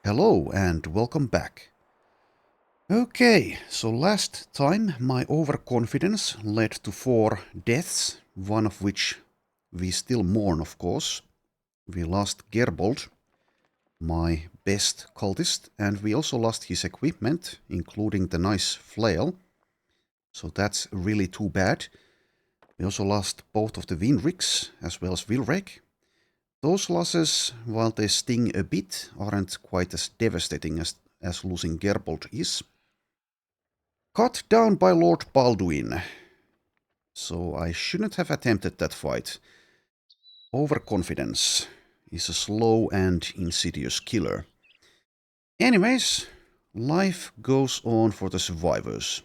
Hello and welcome back. Okay, so last time my overconfidence led to 4 deaths, one of which we still mourn, of course. We lost Gerbold, my best cultist, and we also lost his equipment, including the nice flail. So that's really too bad. We also lost both of the Winricks as well as Vilrek. Those losses, while they sting a bit, aren't quite as devastating as losing Gerbold is. Cut down by Lord Balduin. So I shouldn't have attempted that fight. Overconfidence is a slow and insidious killer. Anyways, life goes on for the survivors.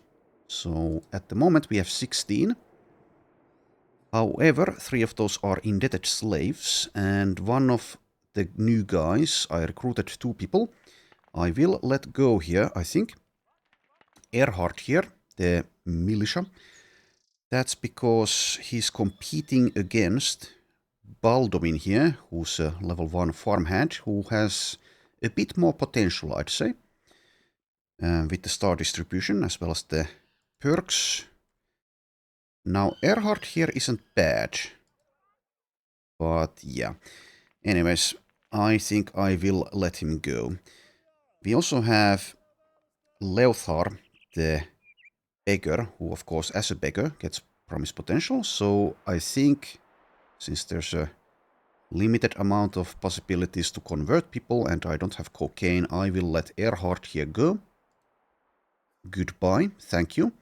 So at the moment we have 16. However, 3 of those are indebted slaves, and one of the new guys, I recruited 2 people. I will let go here, I think. Erhard here, the militia. That's because he's competing against Balduin here, who's a level 1 farmhand, who has a bit more potential, I'd say. With the star distribution as well as the perks. Now, Erhard here isn't bad. But yeah. Anyways, I think I will let him go. We also have Leothar, the beggar, who of course as a beggar gets promise potential. So I think since there's a limited amount of possibilities to convert people and I don't have cocaine, I will let Erhard here go. Goodbye, thank you.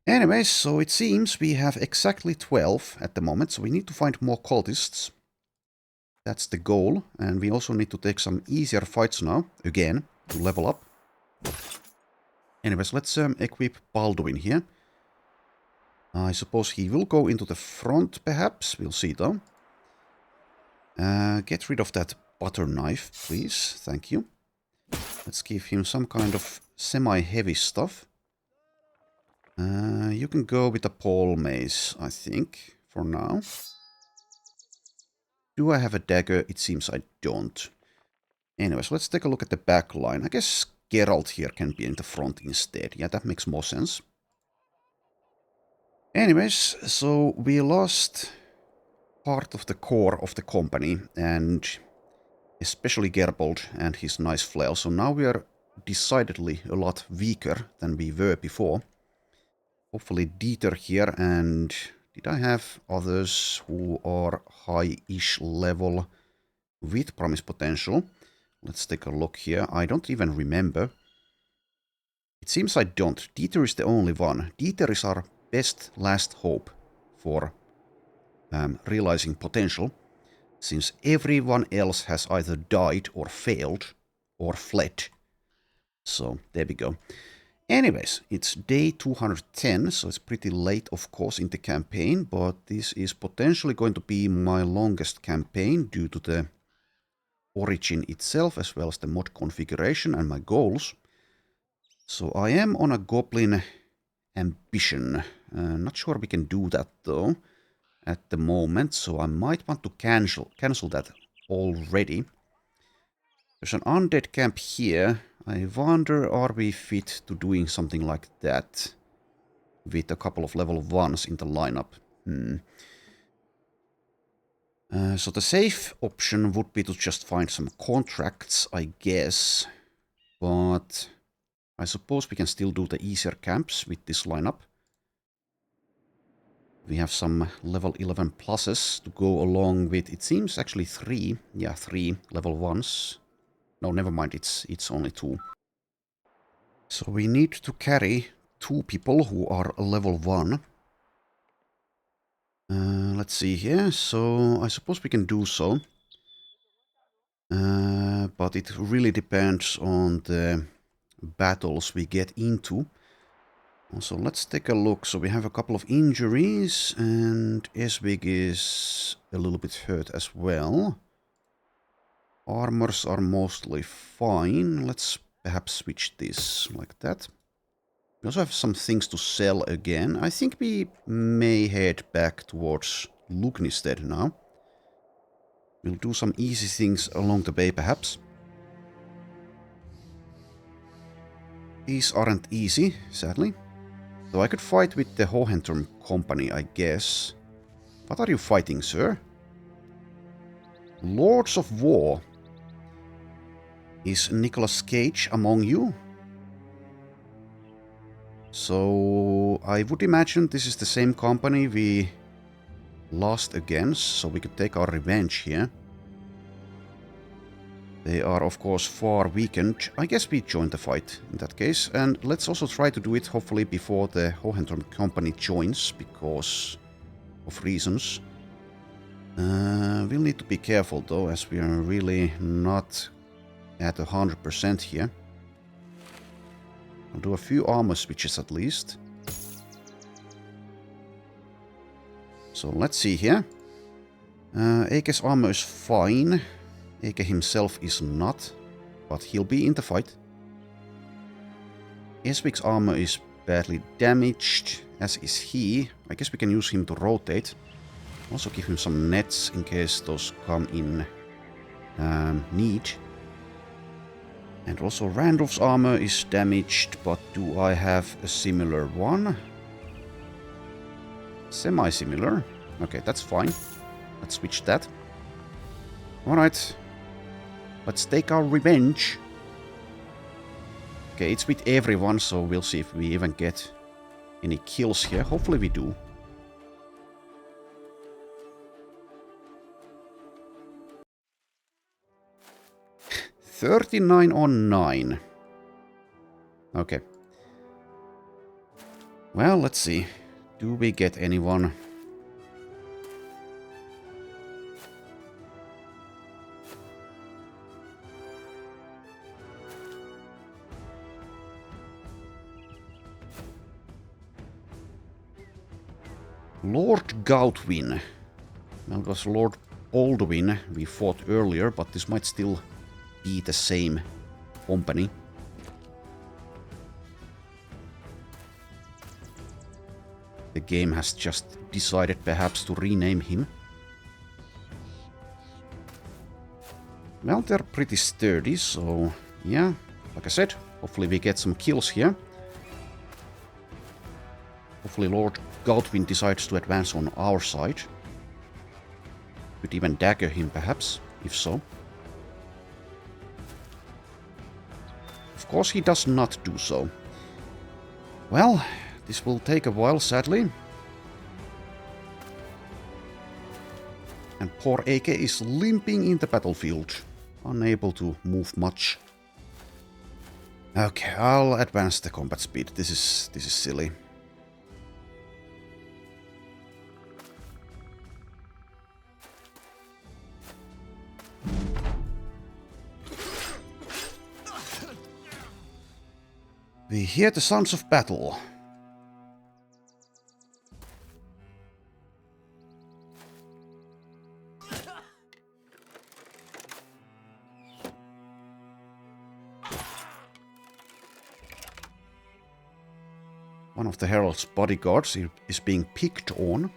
Anyways, so it seems we have exactly 12 at the moment, so we need to find more cultists. That's the goal, and we also need to take some easier fights now, again, to level up. Anyways, let's equip Balduin here. I suppose he will go into the front, perhaps. We'll see, though. Get rid of that butter knife, please. Thank you. Let's give him some kind of semi-heavy stuff. You can go with a pole mace, I think, for now. Do I have a dagger? It seems I don't. Anyways, let's take a look at the back line. I guess Geralt here can be in the front instead. Yeah, that makes more sense. Anyways, so we lost part of the core of the company, and especially Gerbold and his nice flail. So now we are decidedly a lot weaker than we were before. Hopefully Dieter here, and did I have others who are high-ish level with promise potential? Let's take a look here. I don't even remember. It seems I don't. Dieter is the only one. Dieter is our best last hope for realizing potential, since everyone else has either died or failed or fled. So there we go. Anyways, it's day 210, so it's pretty late, of course, in the campaign, but this is potentially going to be my longest campaign due to the origin itself, as well as the mod configuration and my goals. So I am on a goblin ambition. Not sure we can do that, though, at the moment, so I might want to cancel that already. There's an undead camp here. I wonder, are we fit to doing something like that with a couple of level 1s in the lineup? So the safe option would be to just find some contracts, I guess. But I suppose we can still do the easier camps with this lineup. We have some level 11 pluses to go along with, it seems actually 3. Yeah, 3 level 1s. No, never mind, it's only 2. So we need to carry 2 people who are level 1. Let's see here. So I suppose we can do so. But it really depends on the battles we get into. Also, let's take a look. So we have a couple of injuries, and Esvig is a little bit hurt as well. Armors are mostly fine. Let's perhaps switch this like that. We also have some things to sell again. I think we may head back towards Lugnisted now. We'll do some easy things along the way, perhaps. These aren't easy, sadly. So I could fight with the Hohenturm company, I guess. What are you fighting, sir? Lords of War. Is Nicolas Cage among you? So I would imagine this is the same company we lost against, so we could take our revenge here. They are of course far weakened. I guess we join the fight in that case, and let's also try to do it hopefully before the Hohenturm company joins, because of reasons. We'll need to be careful though, as we are really not at 100% here. I'll do a few armor switches at least. So let's see here. Eike's armor is fine. Eike himself is not, but he'll be in the fight. Esvik's armor is badly damaged, as is he. I guess we can use him to rotate. Also give him some nets in case those come in need. And also Randolph's armor is damaged, but do I have a similar one? Semi-similar. Okay, that's fine. Let's switch that. Alright. Let's take our revenge. Okay, it's with everyone, so we'll see if we even get any kills here. Hopefully we do. $39 on 9. Okay. Well, let's see. Do we get anyone? Lord Gautwin. Well, it was Lord Baldwin we fought earlier, but this might still be the same company. The game has just decided perhaps to rename him. Well, they're pretty sturdy, so yeah, like I said, hopefully we get some kills here. Hopefully Lord Gautwin decides to advance on our side. Could even dagger him perhaps, if so. Of course he does not do so. Well, this will take a while, sadly. And poor Eike is limping in the battlefield, unable to move much. Okay, I'll advance the combat speed. This is silly. We hear the sounds of battle. One of the herald's bodyguards is being picked on.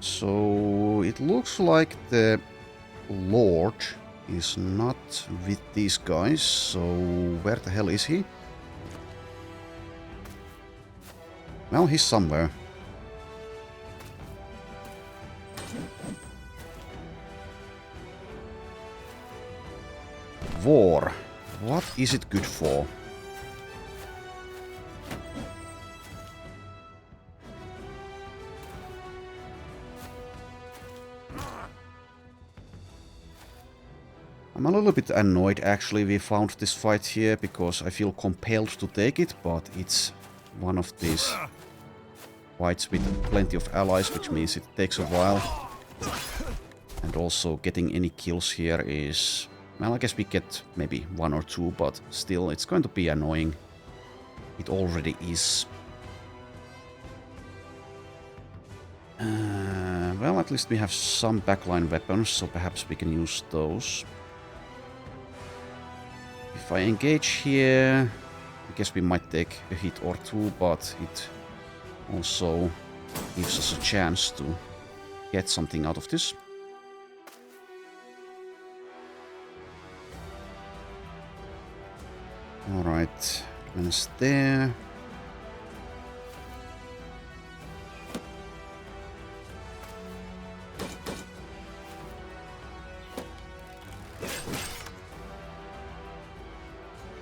So it looks like the Lord is not with these guys, so where the hell is he? Well, he's somewhere. War. What is it good for? I'm a little bit annoyed actually we found this fight here, because I feel compelled to take it, but it's one of these fights with plenty of allies, which means it takes a while. And also getting any kills here is... well, I guess we get maybe 1 or 2, but still it's going to be annoying. It already is. Well, at least we have some backline weapons, so perhaps we can use those. If I engage here, I guess we might take a hit or two, but it also gives us a chance to get something out of this. Alright, Glen's there.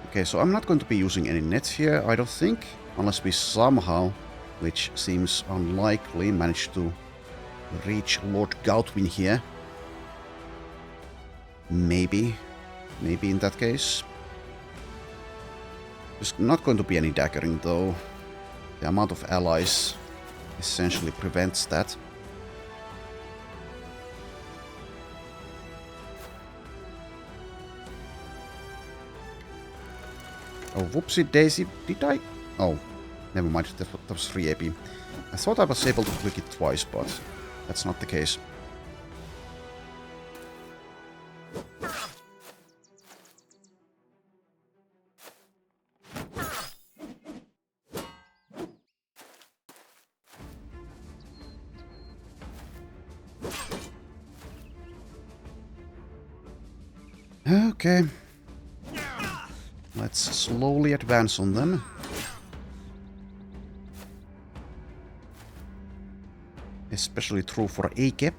Okay, so I'm not going to be using any nets here, I don't think, unless we somehow, which seems unlikely, manage to reach Lord Gautwin here. Maybe in that case. There's not going to be any daggering though. The amount of allies essentially prevents that. Oh, whoopsie daisy, did I? Oh, never mind, that was 3 AP. I thought I was able to click it twice, but that's not the case. Okay. Let's slowly advance on them. Especially true for Eike.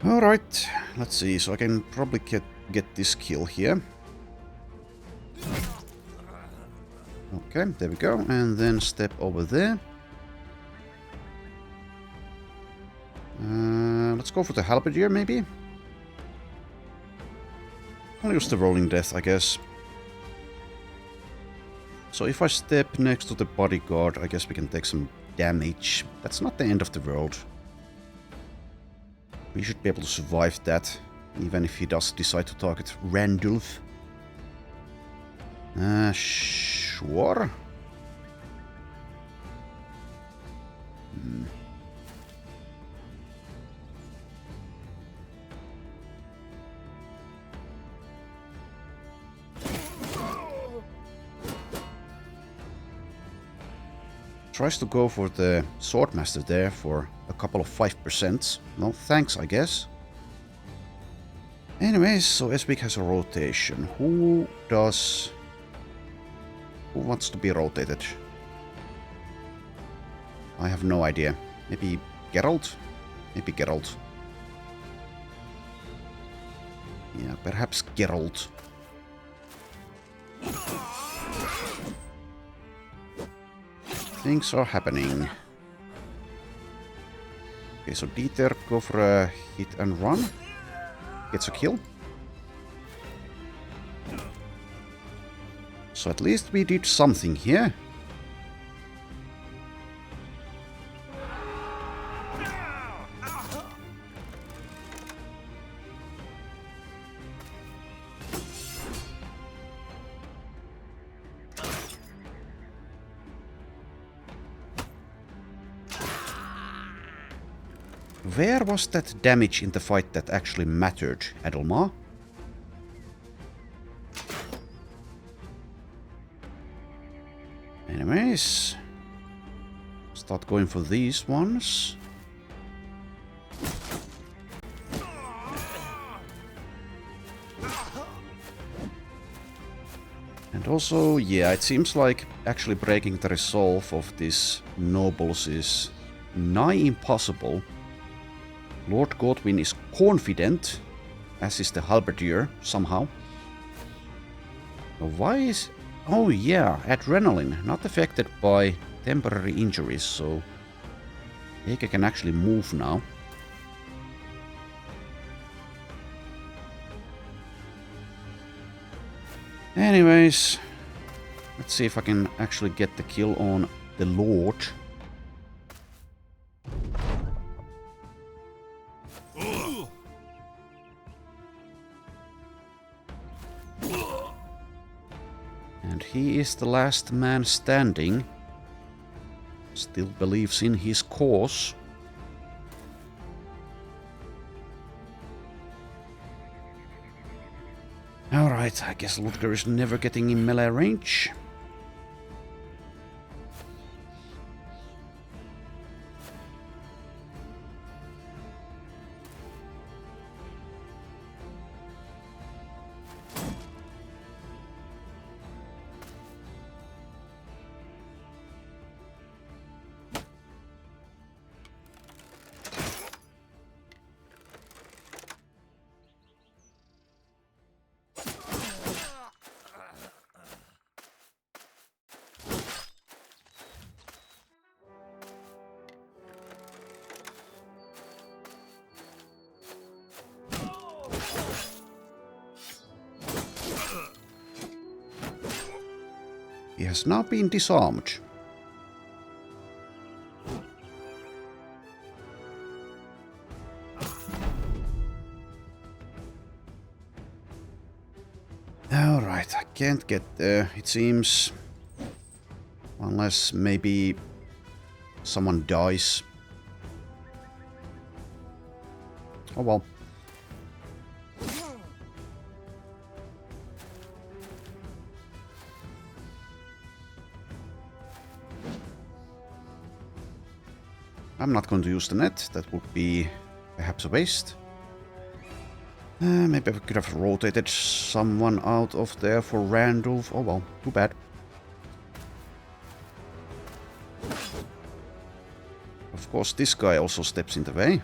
Alright, let's see, so I can probably get this kill here. Okay, there we go, and then step over there. Let's go for the halberdier, maybe? I'll use the rolling death, I guess. So if I step next to the bodyguard, I guess we can take some damage. That's not the end of the world. We should be able to survive that, even if he does decide to target Randulf. Sure. Tries to go for the Swordmaster there for a couple of 5%. No thanks, I guess. Anyways, so Esbik has a rotation. Who wants to be rotated? I have no idea. Maybe Geralt? Maybe Geralt. Yeah, perhaps Geralt. Things are happening. Okay, so Dieter, go for a hit and run. Gets a kill. So at least we did something here. Where was that damage in the fight that actually mattered, Adelmar? Anyways, start going for these ones. And also, yeah, it seems like actually breaking the resolve of these nobles is nigh impossible. Lord Gautwin is confident, as is the halberdier, somehow. Why is... Oh yeah, adrenaline, not affected by temporary injuries, so Eike can actually move now. Anyways, let's see if I can actually get the kill on the Lord. And he is the last man standing. Still believes in his cause. Alright, I guess Ludger is never getting in melee range. He has now been disarmed. Alright, I can't get there, it seems. Unless maybe someone dies. Oh well. I'm not going to use the net, that would be perhaps a waste. Maybe I could have rotated someone out of there for Randolph. Oh well, too bad. Of course, this guy also steps in the way.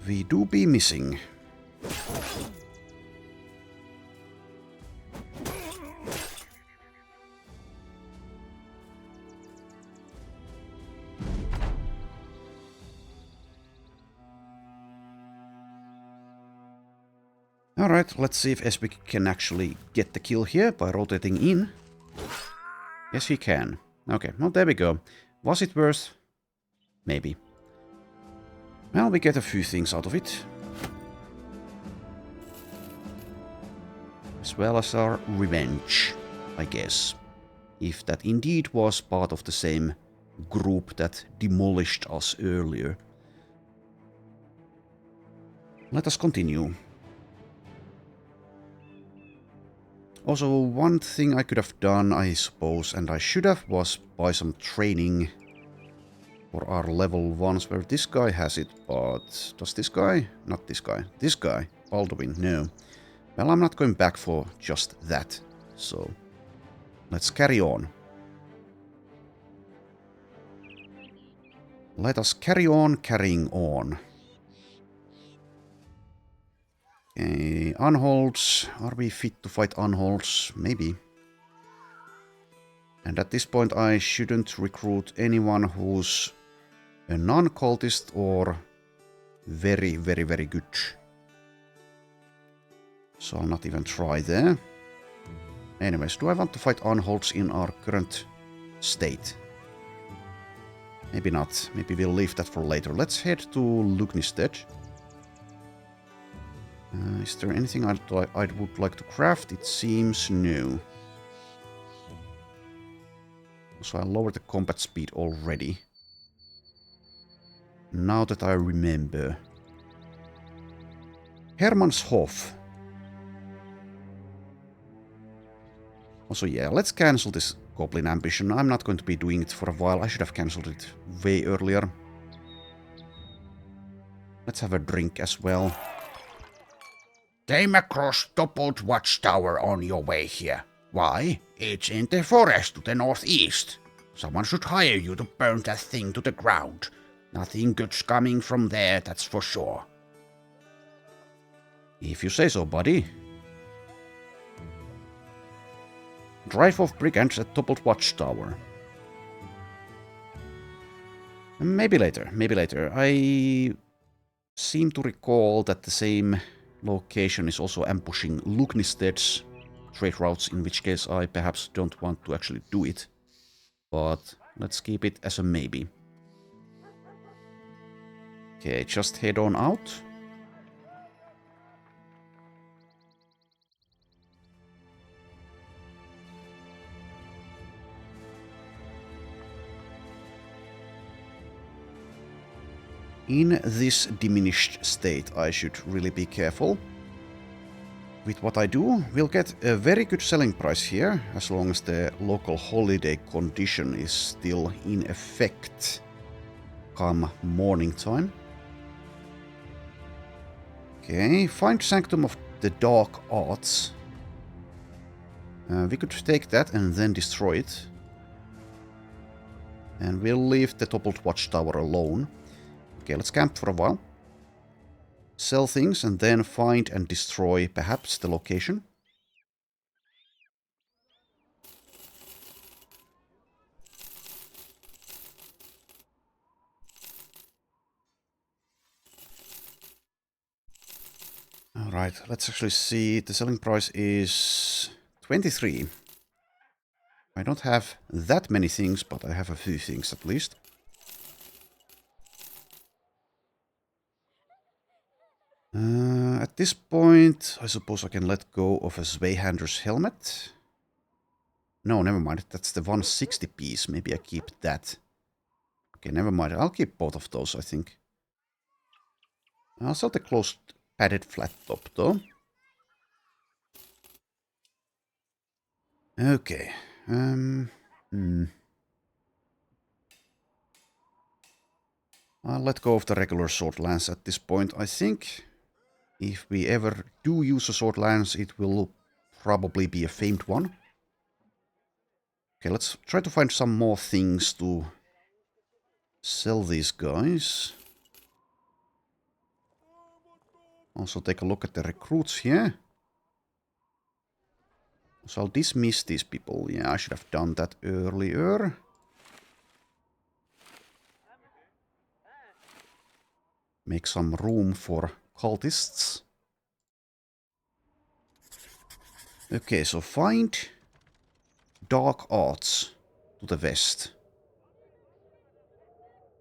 We do be missing. Alright, let's see if Esbik can actually get the kill here by rotating in. Yes, he can. Okay, well, there we go. Was it worth? Maybe. Well, we get a few things out of it. As well as our revenge, I guess. If that indeed was part of the same group that demolished us earlier. Let us continue. Also, one thing I could have done, I suppose, and I should have, was buy some training for our level 1s, where this guy has it, but does this guy? Not this guy. This guy. Baldwin, no. Well, I'm not going back for just that, so let's carry on. Let us carry on carrying on. Okay, unholds. Are we fit to fight unholds? Maybe. And at this point I shouldn't recruit anyone who's a non-cultist or very, very, very good. So I'll not even try there. Anyways, do I want to fight unholds in our current state? Maybe not. Maybe we'll leave that for later. Let's head to Lugnistead. Is there anything I would like to craft? It seems no. So I lowered the combat speed already. Now that I remember. Hermannshof. Also, yeah, let's cancel this Goblin ambition. I'm not going to be doing it for a while. I should have cancelled it way earlier. Let's have a drink as well. Came across toppled watchtower on your way here. Why? It's in the forest to the northeast. Someone should hire you to burn that thing to the ground. Nothing good's coming from there, that's for sure. If you say so, buddy. Drive off brigands at toppled watchtower. Maybe later, maybe later. I seem to recall that the same location is also ambushing Lugnistead's trade routes, in which case I perhaps don't want to actually do it. But let's keep it as a maybe. Okay, just head on out. In this diminished state, I should really be careful with what I do. We'll get a very good selling price here, as long as the local holiday condition is still in effect come morning time. Okay, find Sanctum of the Dark Arts. We could take that and then destroy it. And we'll leave the toppled watchtower alone. Okay, let's camp for a while. Sell things and then find and destroy perhaps the location. Alright, let's actually see. The selling price is 23. I don't have that many things, but I have a few things at least. At this point, I suppose I can let go of a Zweihander's helmet. No, never mind. That's the 160 piece. Maybe I keep that. Okay, never mind. I'll keep both of those, I think. I'll sell the closed padded flat top, though. Okay. I'll let go of the regular sword lance at this point. I think if we ever do use a sword lance, it will probably be a famed one. Okay, let's try to find some more things to sell these guys. Also take a look at the recruits here. So I'll dismiss these people. Yeah, I should have done that earlier. Make some room for cultists. Okay, so find Dark Arts to the west.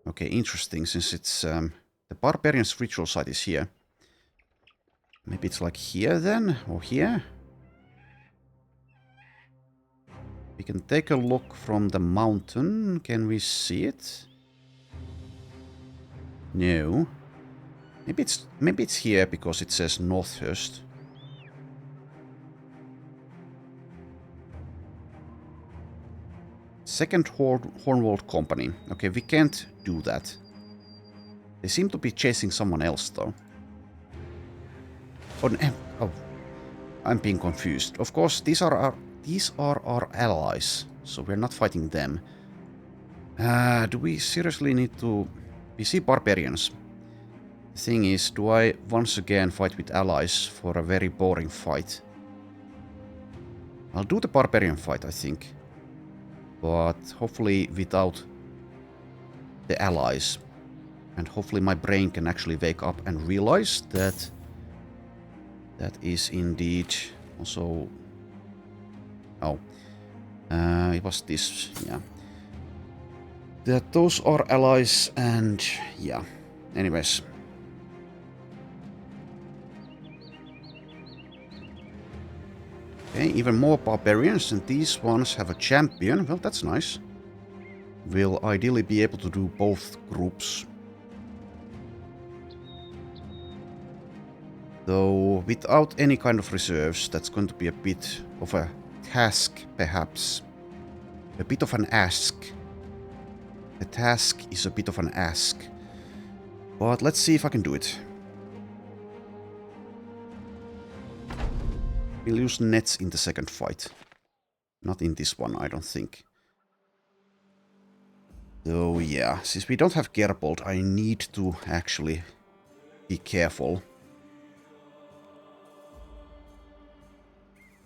Okay, interesting, since it's the Barbarian's ritual site is here. Maybe it's like here then, or here? We can take a look from the mountain. Can we see it? No. Maybe it's here because it says Northhurst. Second Hornwald Company. Okay, we can't do that. They seem to be chasing someone else, though. Oh, I'm being confused. Of course, these are our allies, so we're not fighting them. Do we seriously need to... We see barbarians. The thing is, do I once again fight with allies for a very boring fight? I'll do the barbarian fight, I think. But hopefully without the allies. And hopefully my brain can actually wake up and realize that that is indeed also... Oh. It was this, yeah. That those are allies and... yeah. Anyways. Okay, even more barbarians, and these ones have a champion. Well, that's nice. We'll ideally be able to do both groups. Though, without any kind of reserves, that's going to be a bit of a task, perhaps. A bit of an ask. The task is a bit of an ask. But let's see if I can do it. We'll use nets in the second fight. Not in this one, I don't think. Though, yeah, since we don't have Gerbold, I need to actually be careful.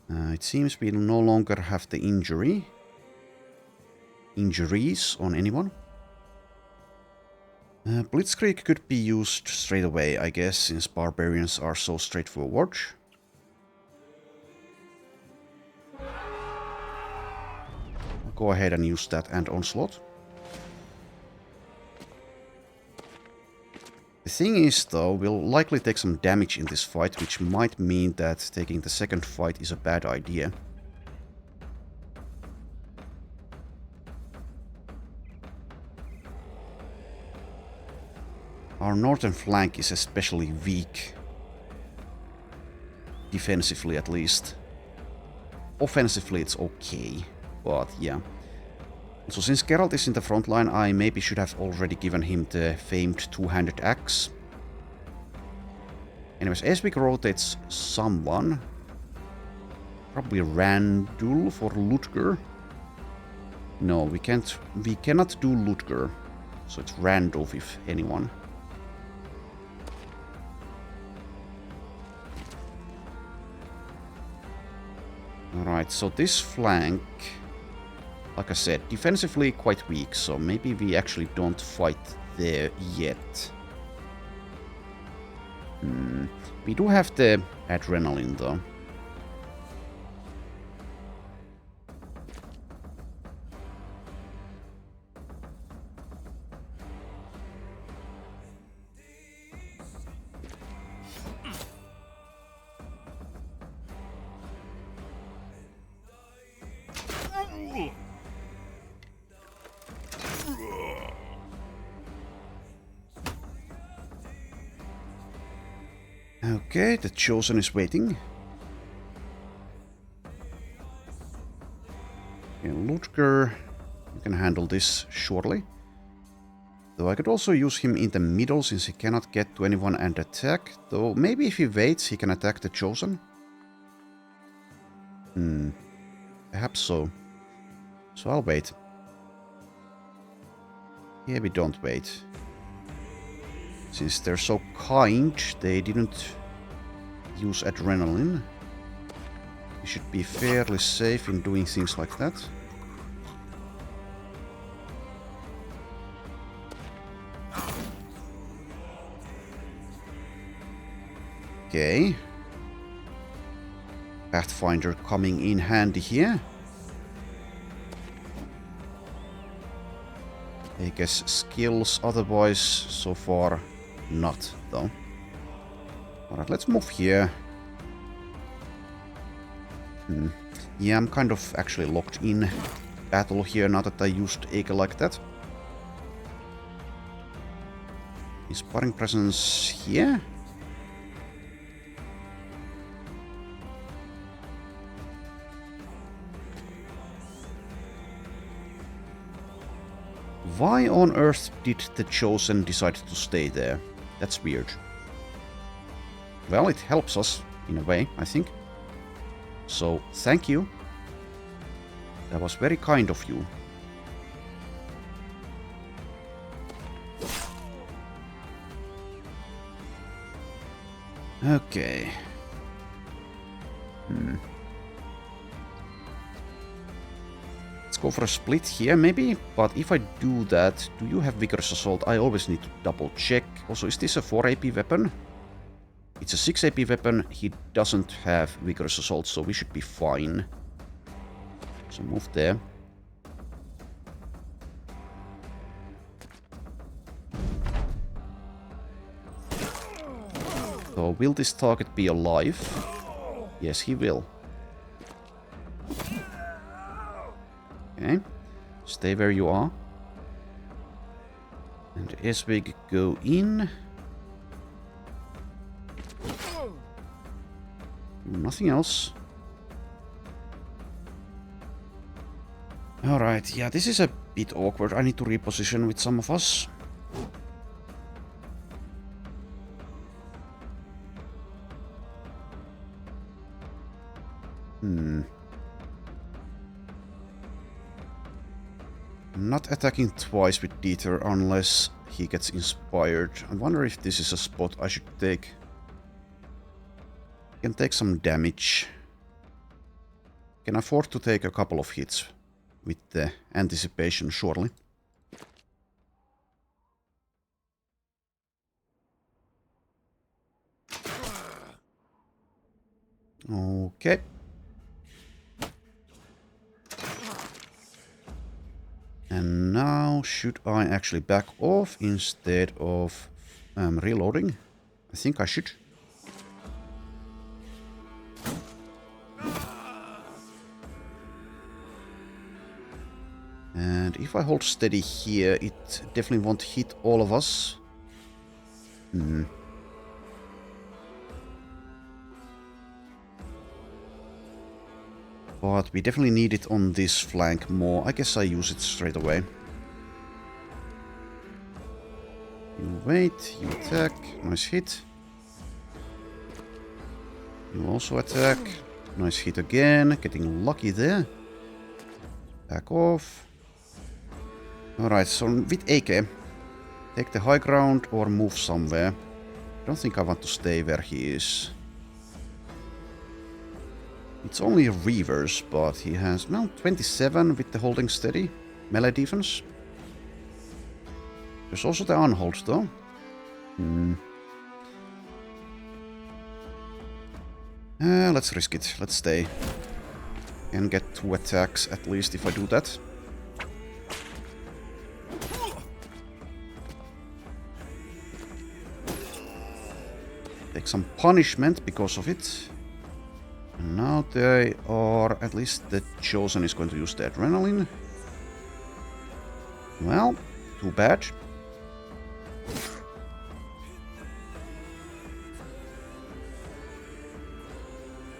It seems we no longer have the injuries on anyone. Blitzkrieg could be used straight away, I guess, since barbarians are so straightforward. Go ahead and use that and onslaught. The thing is, though, we'll likely take some damage in this fight, which might mean that taking the second fight is a bad idea. Our northern flank is especially weak. Defensively, at least. Offensively, it's okay. But, yeah. So, since Geralt is in the front line, I maybe should have already given him the famed two-handed axe. Anyways, Esvik rotates someone. Probably Randul for Ludger. No, we cannot do Ludger. So it's Randolph if anyone. Alright, so this flank, like I said, defensively quite weak, so maybe we actually don't fight there yet. We do have the adrenaline though. Okay, the Chosen is waiting. Okay, Ludger, you can handle this shortly. Though I could also use him in the middle since he cannot get to anyone and attack. Though maybe if he waits, he can attack the Chosen. Perhaps so. So I'll wait. Yeah, we don't wait. Since they're so kind, they didn't use adrenaline. We should be fairly safe in doing things like that. Okay. Pathfinder coming in handy here. I guess skills otherwise so far not though. Alright, let's move here. Yeah, I'm kind of actually locked in battle here now that I used Ega like that. Inspiring presence here. Why on earth did the Chosen decide to stay there? That's weird. Well, it helps us, in a way, I think. So, thank you. That was very kind of you. Okay. Let's go for a split here, maybe. But if I do that, do you have Vigorous Assault? I always need to double check. Also, is this a 4 AP weapon? It's a 6 AP weapon. He doesn't have Vigorous Assault, so we should be fine. So move there. So will this target be alive? Yes, he will. Okay. Stay where you are. And Esvig go in. Nothing else. Alright, yeah, this is a bit awkward. I need to reposition with some of us. Not attacking twice with Dieter unless he gets inspired. I wonder if this is a spot I should take. Can take some damage. Can afford to take a couple of hits with the anticipation surely. Okay. And now should I actually back off instead of reloading? I think I should. And if I hold steady here, it definitely won't hit all of us. But we definitely need it on this flank more. I guess I use it straight away. You wait, you attack. Nice hit. You also attack. Nice hit again. Getting lucky there. Back off. Alright, so with AK, take the high ground or move somewhere. I don't think I want to stay where he is. It's only Reavers, but he has, well, 27 with the holding steady. Melee defense. There's also the unhold, though. Let's risk it. Let's stay. And get 2 attacks, at least, if I do that. Take some punishment because of it. And now they are, at least the Chosen is going to use the Adrenaline. Well, too bad.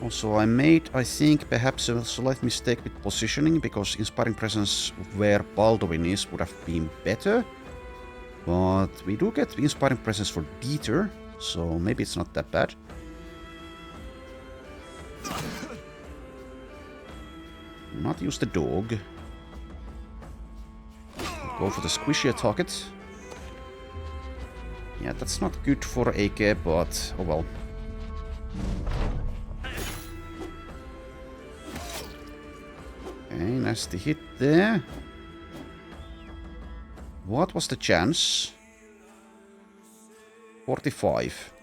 Also, I made, I think, perhaps a slight mistake with positioning, because Inspiring Presence where Baldwin is would have been better. But we do get Inspiring Presence for Dieter, so maybe it's not that bad. Not use the dog. Go for the squishier target. Yeah, that's not good for AK, but oh well. Okay, nasty hit there. What was the chance? 45.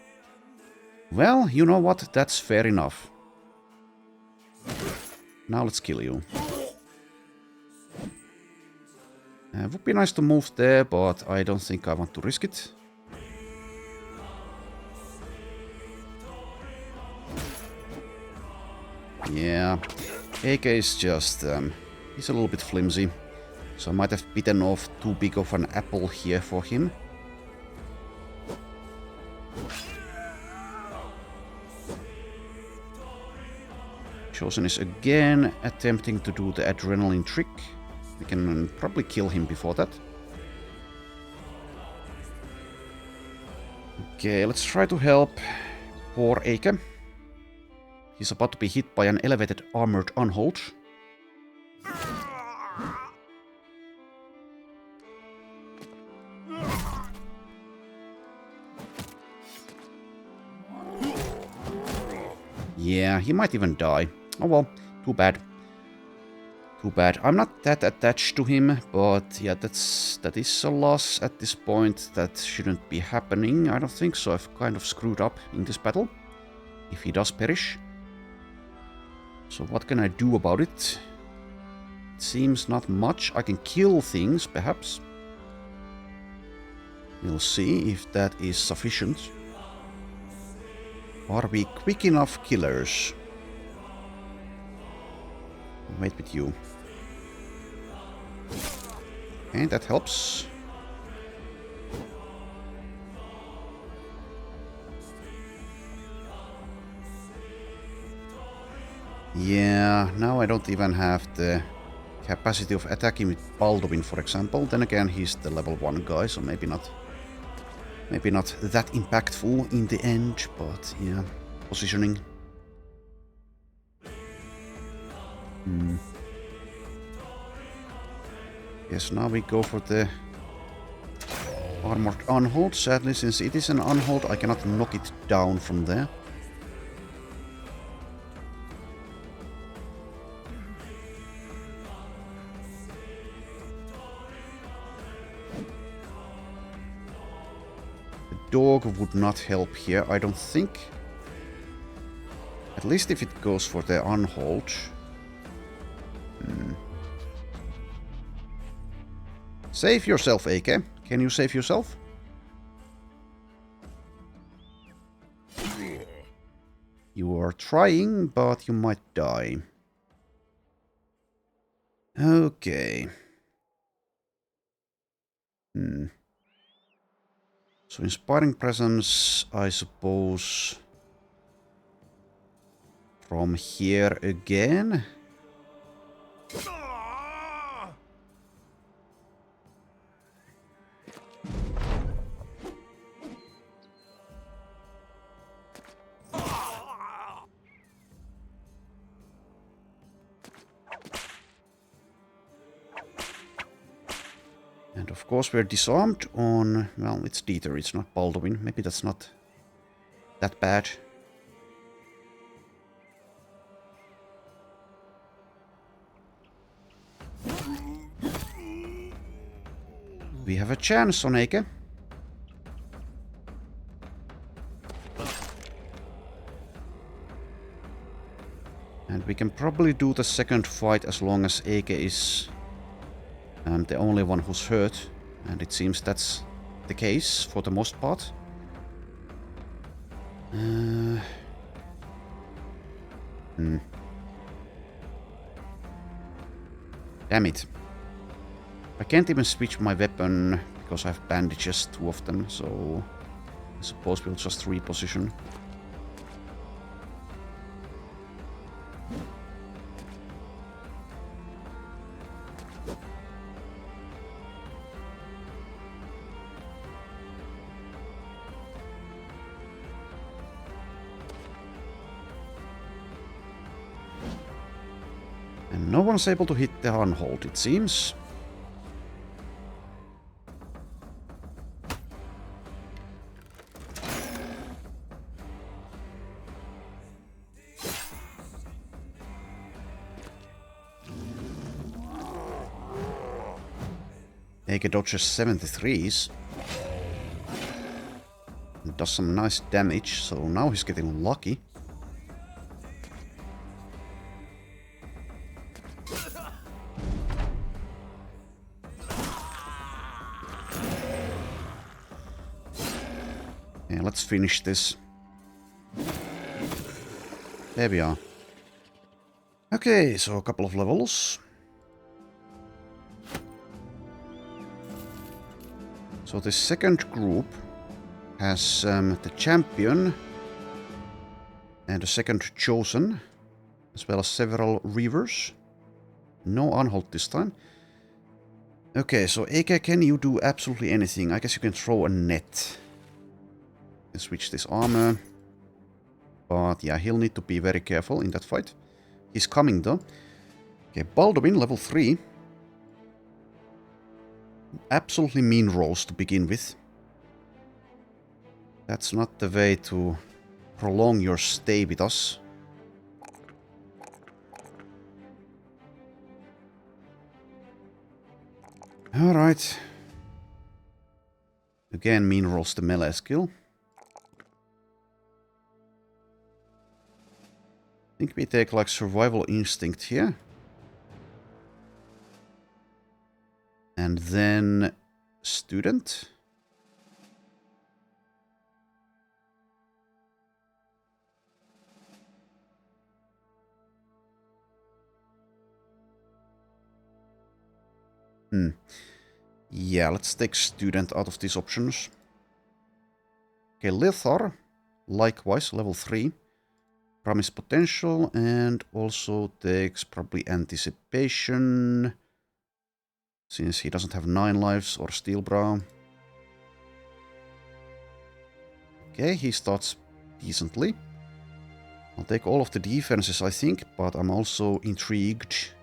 Well, you know what? That's fair enough. Now let's kill you. Would be nice to move there, but I don't think I want to risk it. Yeah, AK is just... he's a little bit flimsy. So I might have bitten off too big of an apple here for him. Chosen is again attempting to do the adrenaline trick. We can probably kill him before that. Okay, let's try to help poor AK. He's about to be hit by an elevated armored unhold. Yeah, he might even die. Oh well, too bad. Too bad. I'm not that attached to him, but yeah, that is a loss at this point. That shouldn't be happening. I don't think so. I've kind of screwed up in this battle. If he does perish. So what can I do about it? It seems not much. I can kill things, perhaps. We'll see if that is sufficient. Are we quick enough killers? Wait with you. Okay, that helps. Yeah, now I don't even have the capacity of attacking with Baldwin, for example. Then again, he's the level 1 guy, so maybe not that impactful in the end, but yeah, positioning. Yes, now we go for the armored unhold. Sadly, since it is an unhold, I cannot knock it down from there. Dog would not help here, I don't think. At least if it goes for the unhold. Save yourself, AK. Can you save yourself? You are trying, but you might die. Okay. So inspiring presence, I suppose, from here again. And of course we're disarmed on, well, it's Dieter, it's not Baldwin. Maybe that's not that bad. We have a chance on Eke. And we can probably do the second fight as long as Eke is the only one who's hurt. And it seems that's the case for the most part. Damn it. I can't even switch my weapon because I have bandages, 2 of them, so I suppose we'll just reposition. And no one's able to hit the handhold, it seems. Eke dodges 73s. And does some nice damage, so now he's getting lucky. Yeah, let's finish this. There we are. Okay, so a couple of levels. So the second group has the champion and the second chosen, as well as several reavers. No unhold this time. Okay, so Eke, can you do absolutely anything? I guess you can throw a net. You can switch this armor. But yeah, he'll need to be very careful in that fight. He's coming though. Okay, Baldwin, level 3. Absolutely mean rolls to begin with. That's not the way to prolong your stay with us. Alright. Again, mean rolls the melee skill. I think we take like survival instinct here. And then student. Yeah, let's take student out of these options. Okay, Lithar, likewise, level 3. Promise potential and also takes probably anticipation. Since he doesn't have 9 lives or steel brow. Okay, he starts decently. I'll take all of the defenses, I think, but I'm also intrigued,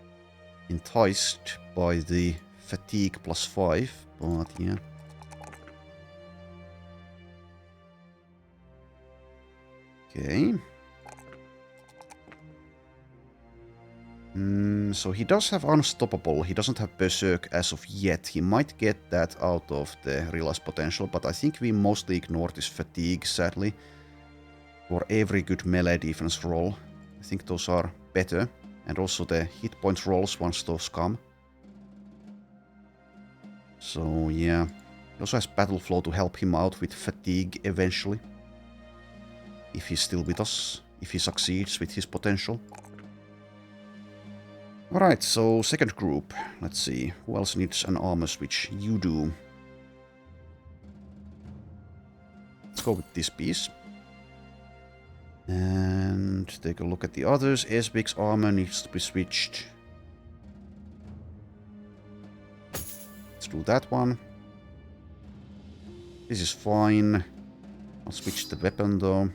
enticed by the fatigue +5, but yeah. Okay. So he does have Unstoppable. He doesn't have Berserk as of yet. He might get that out of the Realized Potential, but I think we mostly ignored his Fatigue, sadly. For every good melee defense roll. I think those are better. And also the hit point rolls once those come. So yeah. He also has Battle Flow to help him out with Fatigue eventually. If he's still with us. If he succeeds with his potential. Alright, so second group. Let's see. Who else needs an armor switch? You do. Let's go with this piece. And take a look at the others. Esbig's armor needs to be switched. Let's do that one. This is fine. I'll switch the weapon though.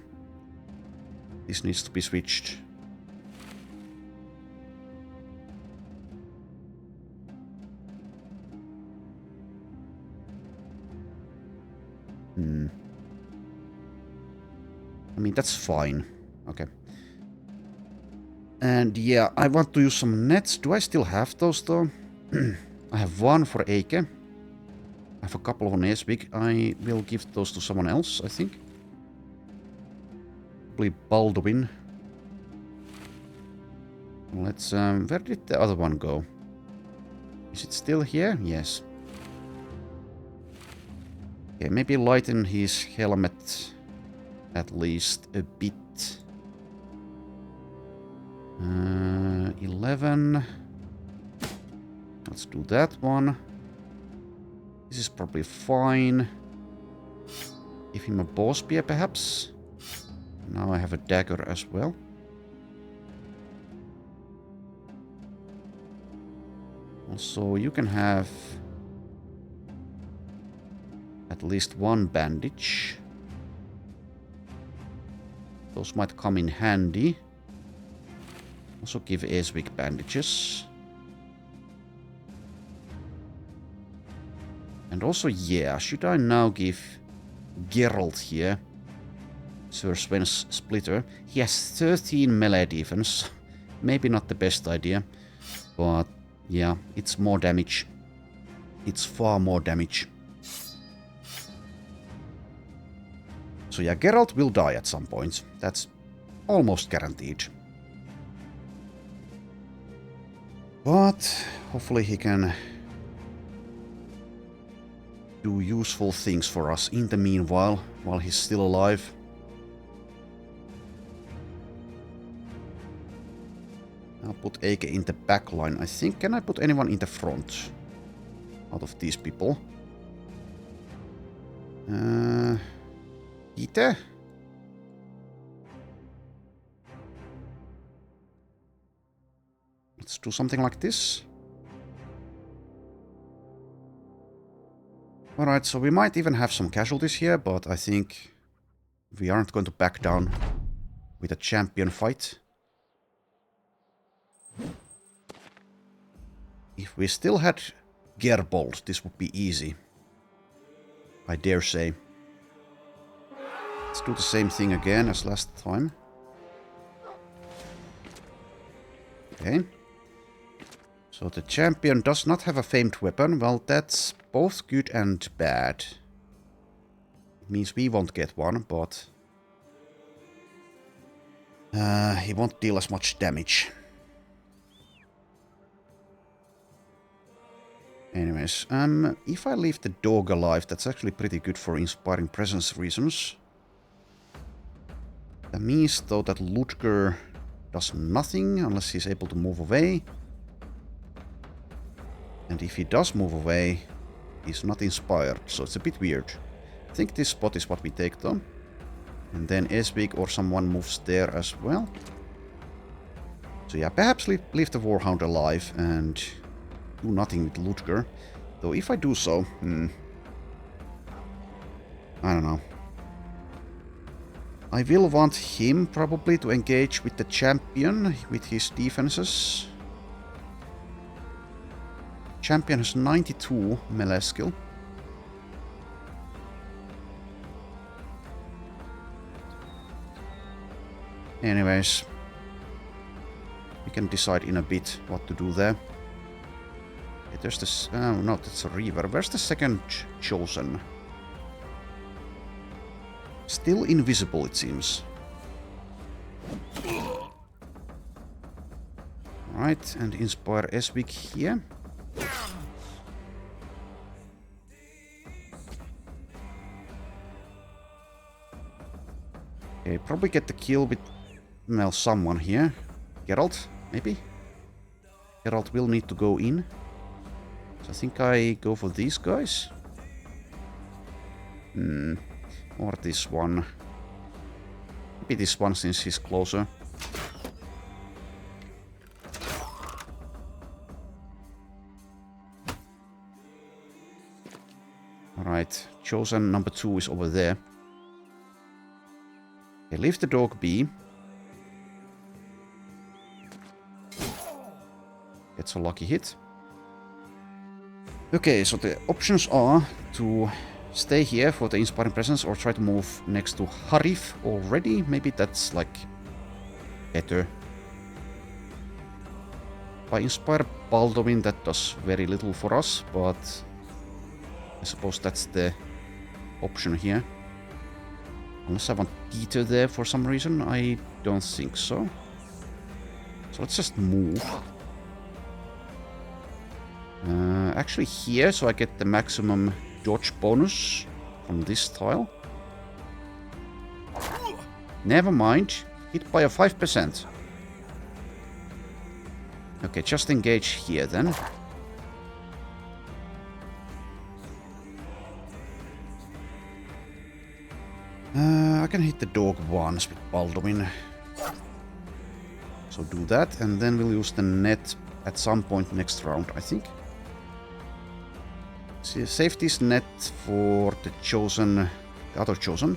This needs to be switched. I mean, that's fine. Okay. And yeah, I want to use some nets. Do I still have those though? I have one for Eike. I have a couple on Esbig. I will give those to someone else, I think. Probably Baldwin. Let's, where did the other one go? Is it still here? Yes. Okay, maybe lighten his helmet at least a bit. 11. Let's do that one. This is probably fine. Give him a bow spear, perhaps. Now I have a dagger as well. Also, you can have at least one bandage. Those might come in handy. Also give Esbig bandages. And also, yeah, should I now give Geralt here Sir Sven's splitter? He has 13 melee defense. Maybe not the best idea. But yeah, it's more damage. It's far more damage. So yeah, Geralt will die at some point. That's almost guaranteed. But hopefully he can do useful things for us in the meanwhile, while he's still alive. I'll put Eike in the back line, I think. Can I put anyone in the front? Out of these people. Peter? Let's do something like this. Alright, so we might even have some casualties here, but I think we aren't going to back down with a champion fight. If we still had Gerbold, this would be easy. I dare say. Let's do the same thing again as last time. Okay. So the champion does not have a famed weapon. Well, that's both good and bad. It means we won't get one, but he won't deal as much damage. Anyways, if I leave the dog alive, that's actually pretty good for inspiring presence reasons. That means, though, that Ludger does nothing unless he's able to move away. And if he does move away, he's not inspired, so it's a bit weird. I think this spot is what we take, though. And then Esbig or someone moves there as well. So yeah, perhaps leave the Warhound alive and do nothing with Ludger. Though if I do so, I don't know. I will want him probably to engage with the champion with his defenses. Champion has 92 melee skill. Anyways, we can decide in a bit what to do there. Okay, there's this. Oh, no, that's a Reaver. Where's the second chosen? Still invisible, it seems. Right, and inspire Esbig here. Okay, probably get the kill with, well, someone here. Geralt, maybe? Geralt will need to go in. So I think I go for these guys. Or this one. Maybe this one since he's closer. Alright, chosen number 2 is over there. Okay, leave the dog be. It's a lucky hit. Okay, so the options are to stay here for the Inspiring Presence or try to move next to Harif already. Maybe that's like better. By Inspire Baldwin, that does very little for us, but I suppose that's the option here. Unless I want Peter there for some reason, I don't think so. So let's just move. Actually here, so I get the maximum dodge bonus from this tile. Never mind. Hit by a 5%. Okay, just engage here then. I can hit the dog once with Baldwin. So do that, and then we'll use the net at some point next round, I think. See, safety's net for the chosen, the other chosen.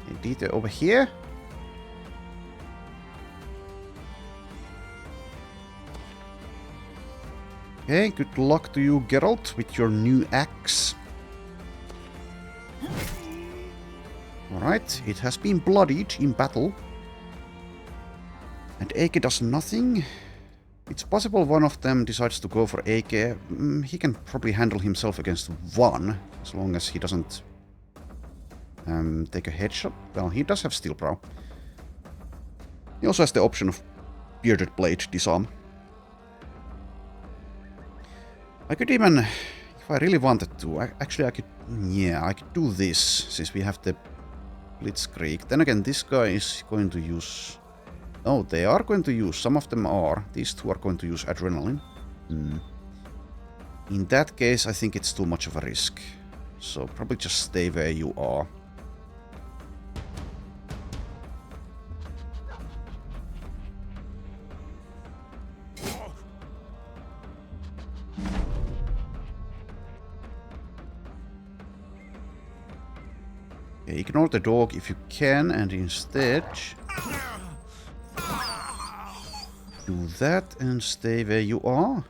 Indeed, over here. Okay, good luck to you, Geralt, with your new axe. Alright, it has been bloodied in battle. And Ake does nothing. It's possible one of them decides to go for Ake. He can probably handle himself against one, as long as he doesn't take a headshot. Well, he does have Steel Brow. He also has the option of Bearded Blade disarm. I could even, if I really wanted to, actually I could, yeah, I could do this, since we have the Blitzkrieg. Then again, this guy is going to use... Oh, they are going to use, some of them are. These two are going to use Adrenaline. In that case, I think it's too much of a risk. So probably just stay where you are. Okay, ignore the dog if you can, and instead... do that and stay where you are.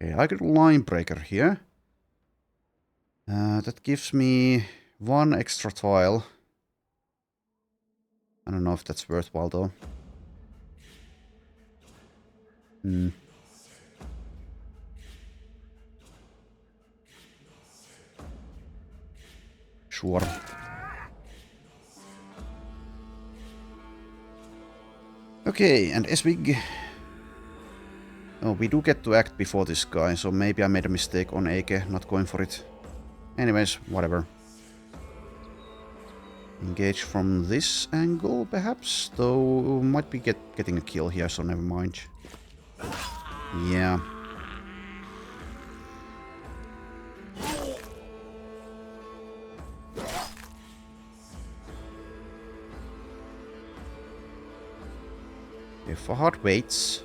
Okay, I got Line Breaker here. That gives me one extra tile. I don't know if that's worthwhile though. Sure. Okay, and Eswig. Oh, we do get to act before this guy, so maybe I made a mistake on Ake, not going for it. Anyways, whatever. Engage from this angle, perhaps? Though, might be getting a kill here, so never mind. Yeah. Okay, Fahad waits.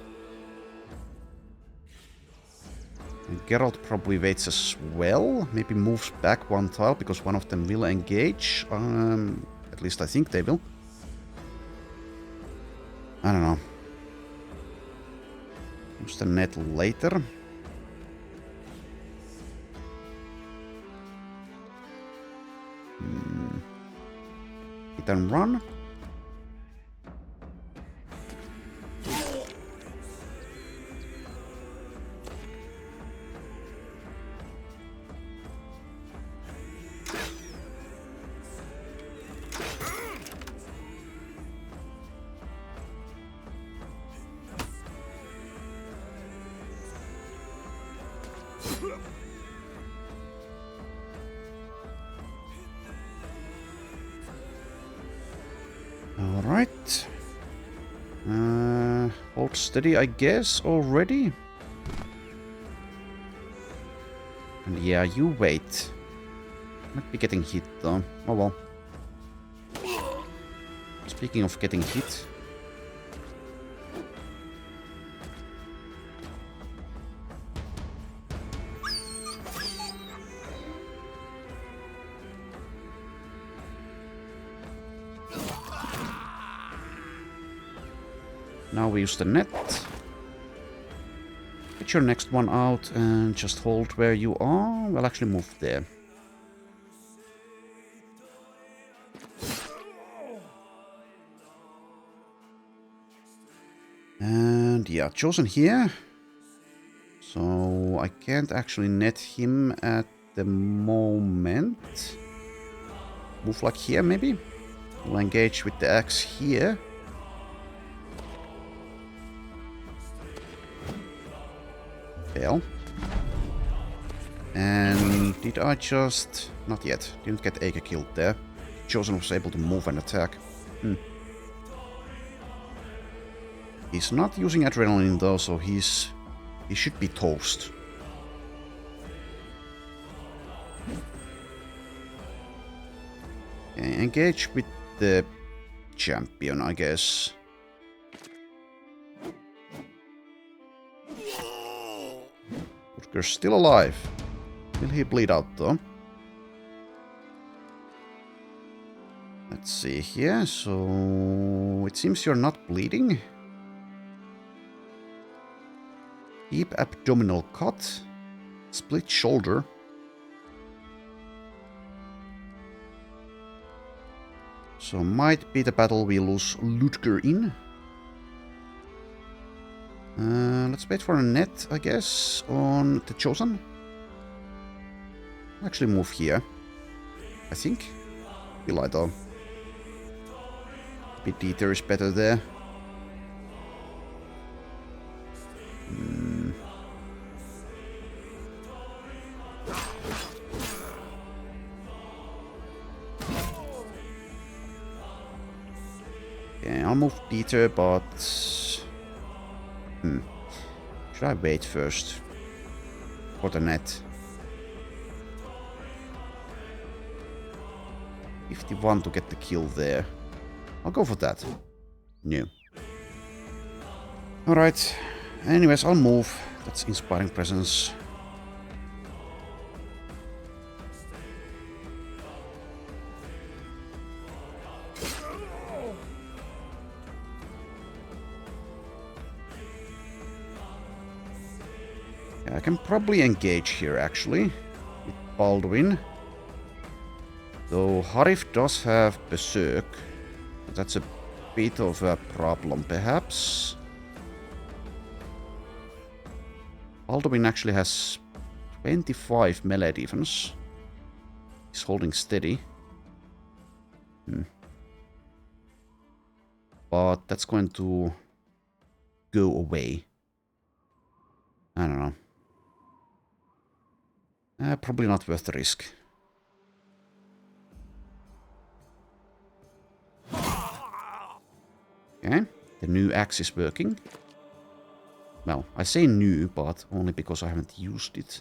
And Geralt probably waits as well. Maybe moves back one tile because one of them will engage. At least I think they will. I don't know. Use the net later. Hit and run. Alright. Hold steady, I guess, already. And yeah, you wait. Might be getting hit, though. Oh well. Speaking of getting hit... Now we use the net. Get your next one out and just hold where you are. We'll actually move there. And yeah, chosen here. So I can't actually net him at the moment. Move like here maybe. We'll engage with the axe here. Fail. And did I just... Not yet. Didn't get Aka killed there. Chosen was able to move and attack. He's not using adrenaline though, so he should be toast. Okay, engage with the champion, I guess. Rutger's still alive. Will he bleed out though? Let's see here. So it seems you're not bleeding. Deep abdominal cut. Split shoulder. So might be the battle we lose Rutger in. Let's wait for a net, I guess, on the Chosen. Actually move here, I think. Will I though? Bit Eater is better there. Okay, I'll move Dieter, but... Should I wait first? For the net? 51 to get the kill there. I'll go for that. No. Alright. Anyways, I'll move. That's inspiring presence. I can probably engage here, actually, with Baldwin. Though Harif does have Berserk. That's a bit of a problem, perhaps. Baldwin actually has 25 melee defense. He's holding steady. But that's going to go away. I don't know. Probably not worth the risk. Okay, the new axe is working. Well, I say new, but only because I haven't used it.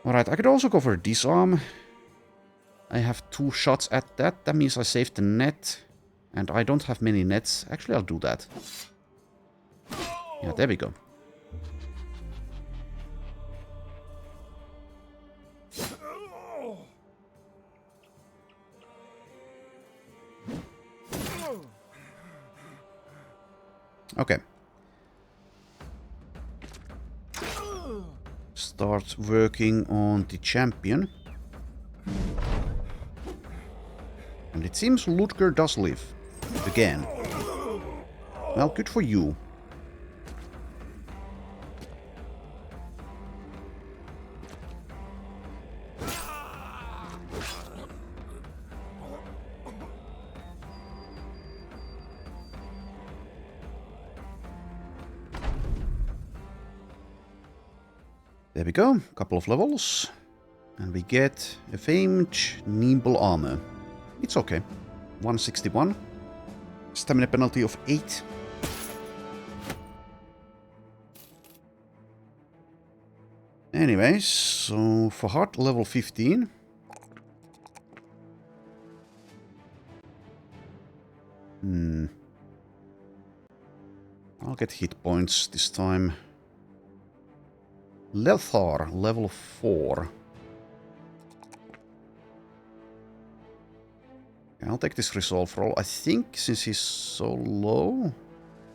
Alright, I could also go for a disarm. I have 2 shots at that. That means I saved the net. And I don't have many nets. Actually, I'll do that. Yeah, there we go. Okay. Start working on the champion. And it seems Rutger does live. Again. Well, good for you. There we go, couple of levels. And we get a famed nimble armor. It's okay. 161. Stamina penalty of 8. Anyways, so for heart level 15. I'll get hit points this time. Lethar, level 4. I'll take this resolve roll. I think since he's so low...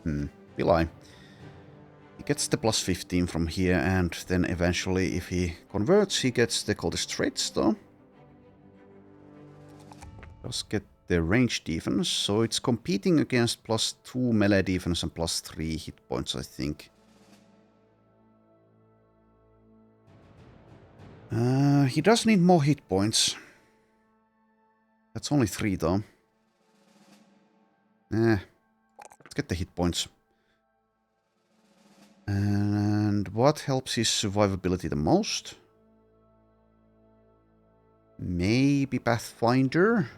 will I? He gets the plus 15 from here, and then eventually, if he converts, he gets the coldest traits, though. Does get the range defense, so it's competing against plus 2 melee defense and plus 3 hit points, I think. He does need more hit points. That's only 3, though. Let's get the hit points. And what helps his survivability the most? Maybe Pathfinder?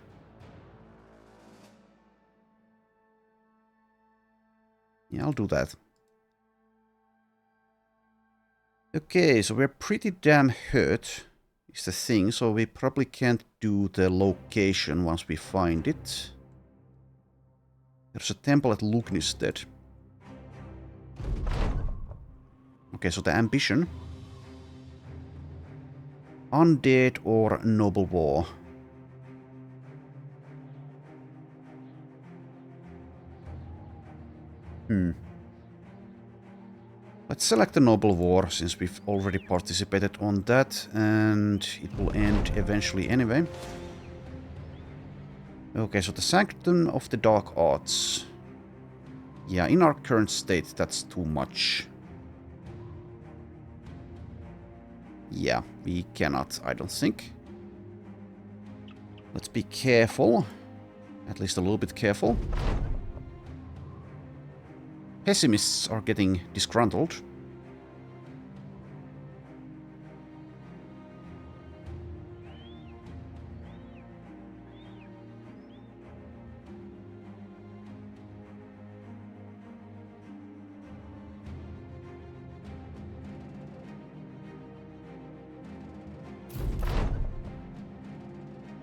Yeah, I'll do that. Okay, so we're pretty damn hurt, is the thing, so we probably can't do the location once we find it. There's a temple at Lugnistead. Okay, so the ambition. Undead or Noble War. Let's select the Noble War, since we've already participated on that, and it will end eventually anyway. Okay, so the Sanctum of the Dark Arts. Yeah, in our current state, that's too much. Yeah, we cannot, I don't think. Let's be careful. At least a little bit careful. Pessimists are getting disgruntled.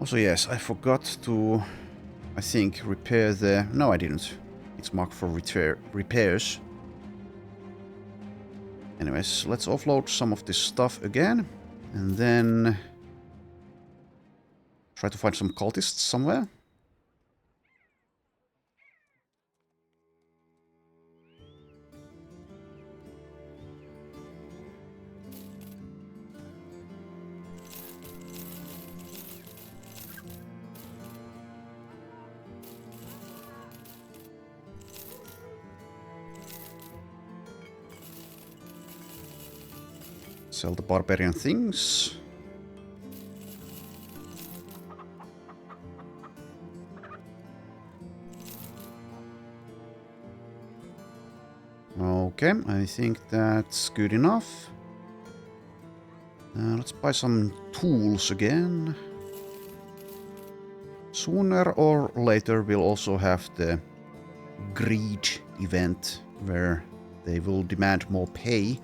Also, yes, I forgot to, I think, repair the... No, I didn't. It's marked for repairs. Anyways, let's offload some of this stuff again. And then... try to find some cultists somewhere. Sell the barbarian things. Okay, I think that's good enough. Let's buy some tools again. Sooner or later we'll also have the greed event where they will demand more pay.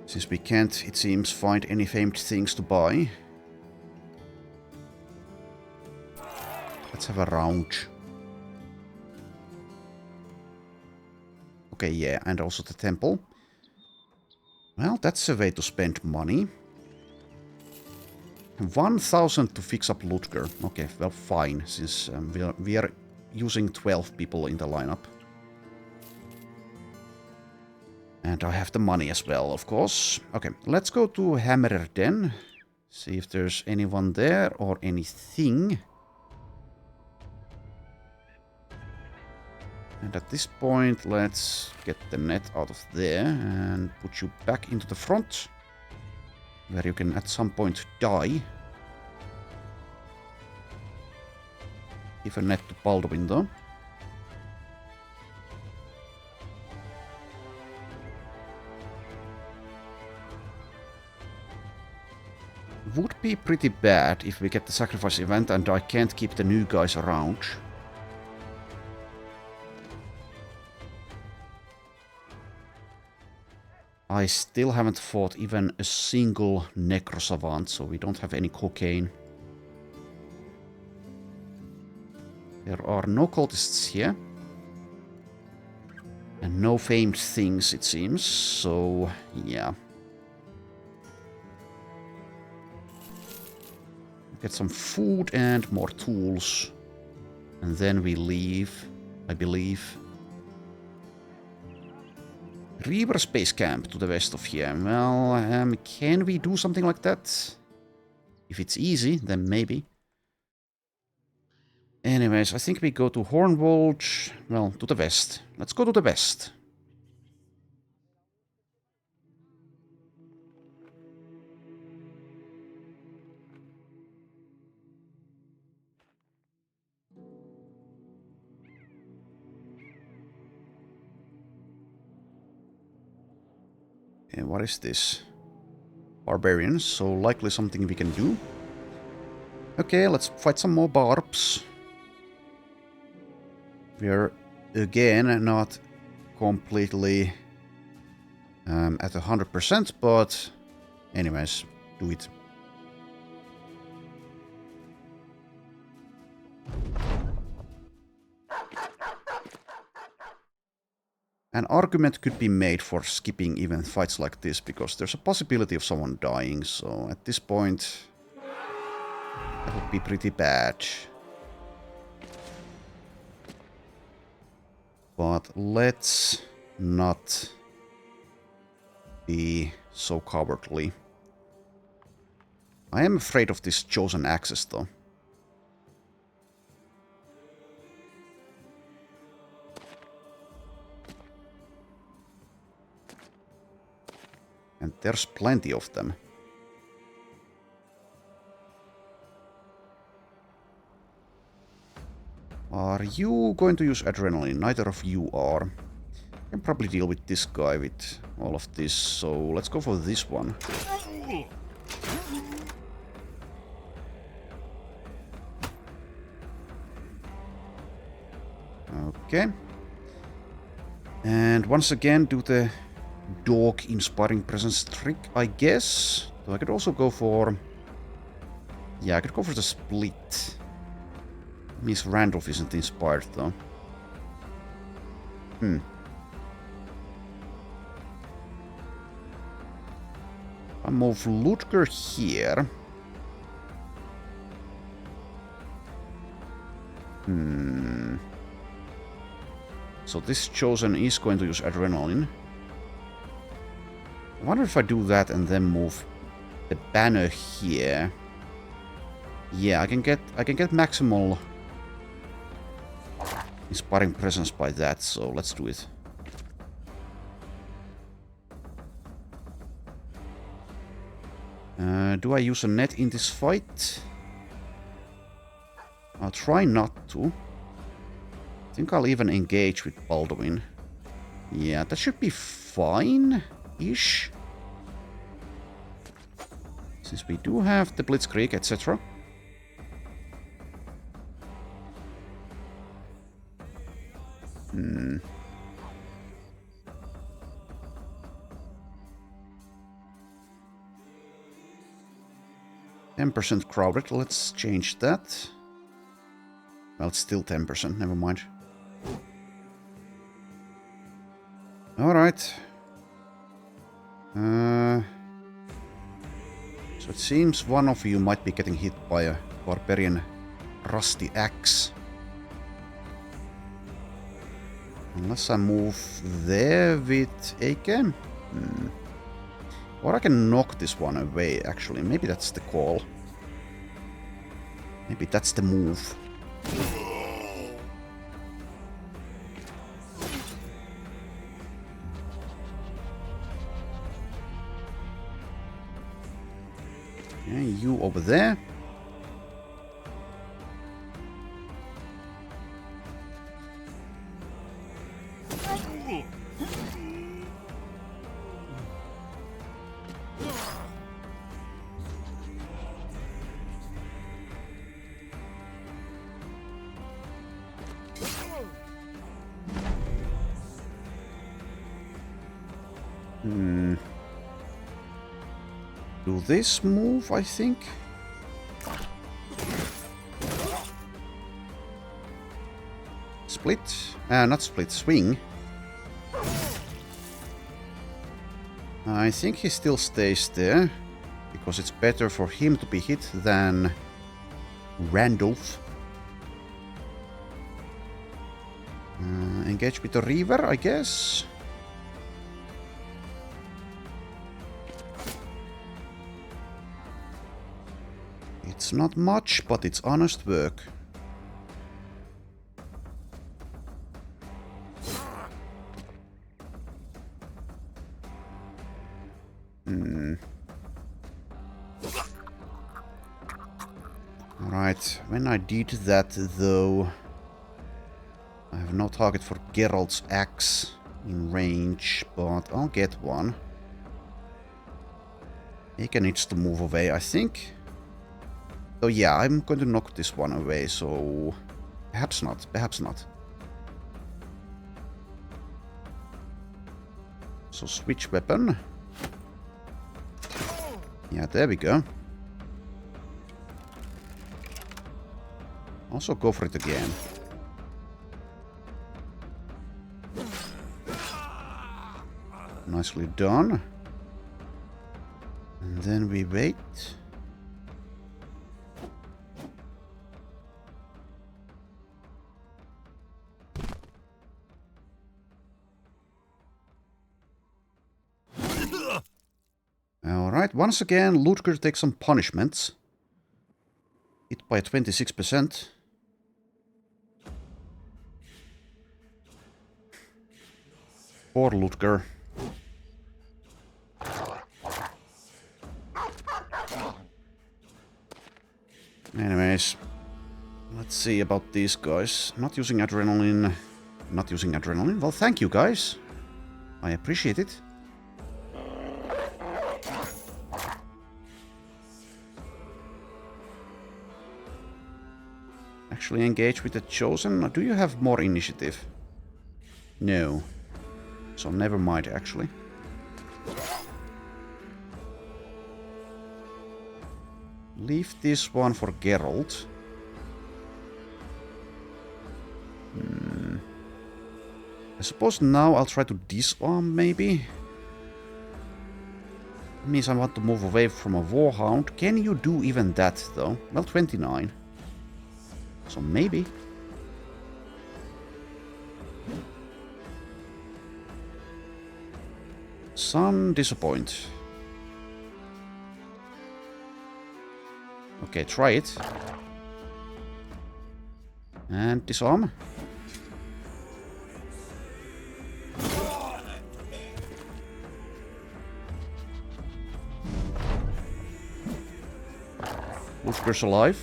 Since we can't, it seems, find any famed things to buy. Let's have a round. Okay, yeah, and also the temple. Well, that's a way to spend money. 1,000 to fix up Ludger. Okay, well, fine, since we are using 12 people in the lineup. And I have the money as well, of course. Okay, let's go to Hammerer Den. See if there's anyone there or anything. And at this point, let's get the net out of there and put you back into the front. Where you can at some point die. Give a net to Baldwin though. Would be pretty bad if we get the sacrifice event and I can't keep the new guys around. I still haven't fought even a single necrosavant, so we don't have any cocaine. There are no cultists here. And no famed things, it seems, so yeah. Get some food and more tools. And then we leave, I believe. Reaver Space Camp to the west of here. Well, can we do something like that? If it's easy, then maybe. Anyways, I think we go to Hornwold. Well, to the west. Let's go to the west. And what is this? Barbarians, so likely something we can do. Okay, let's fight some more barbs. We're again not completely at 100%, but anyways, do it. An argument could be made for skipping even fights like this, because there's a possibility of someone dying, so at this point that would be pretty bad. But let's not be so cowardly. I am afraid of this chosen access, though. And there's plenty of them. Are you going to use adrenaline? Neither of you are. I can probably deal with this guy with all of this, so let's go for this one. Okay. And once again, do the dog inspiring presence trick, I guess. So I could also go for... yeah, I could go for the split. Miss Randolph isn't inspired, though. I move Ludger here. So this chosen is going to use adrenaline. I wonder if I do that and then move the banner here. Yeah, I can get maximal inspiring presence by that, so let's do it. Do I use a net in this fight? I'll try not to. I think I'll even engage with Baldwin. Yeah, that should be fine-ish. Since we do have the Blitzkrieg, etc. 10% crowded, let's change that. Well, it's still 10%, never mind. Alright. So it seems one of you might be getting hit by a barbarian rusty axe. Unless I move there with AK. Or I can knock this one away, actually. Maybe that's the call. Maybe that's the move. Okay, you over there. do this move, I think. Split? Not split, swing. I think he still stays there, because it's better for him to be hit than Randolph. Engage with the Reaver, I guess. It's not much, but it's honest work. Alright, when I did that though, I have no target for Geralt's axe in range, but I'll get one. Eka needs to move away, I think. So yeah, I'm going to knock this one away, so perhaps not, perhaps not. So switch weapon. Yeah, there we go. Also go for it again. Nicely done. And then we wait. Alright, once again, Ludger takes some punishments. Hit by 26%. Poor Ludger. Anyways, let's see about these guys. Not using adrenaline. Not using adrenaline. Well, thank you guys. I appreciate it. Actually engage with the Chosen. Do you have more initiative? No. So never mind, actually. Leave this one for Geralt. I suppose now I'll try to disarm, maybe? Means I want to move away from a Warhound. Can you do even that, though? Well, 29. So maybe. Some disappoint. Okay, try it. And disarm. Ludger's alive.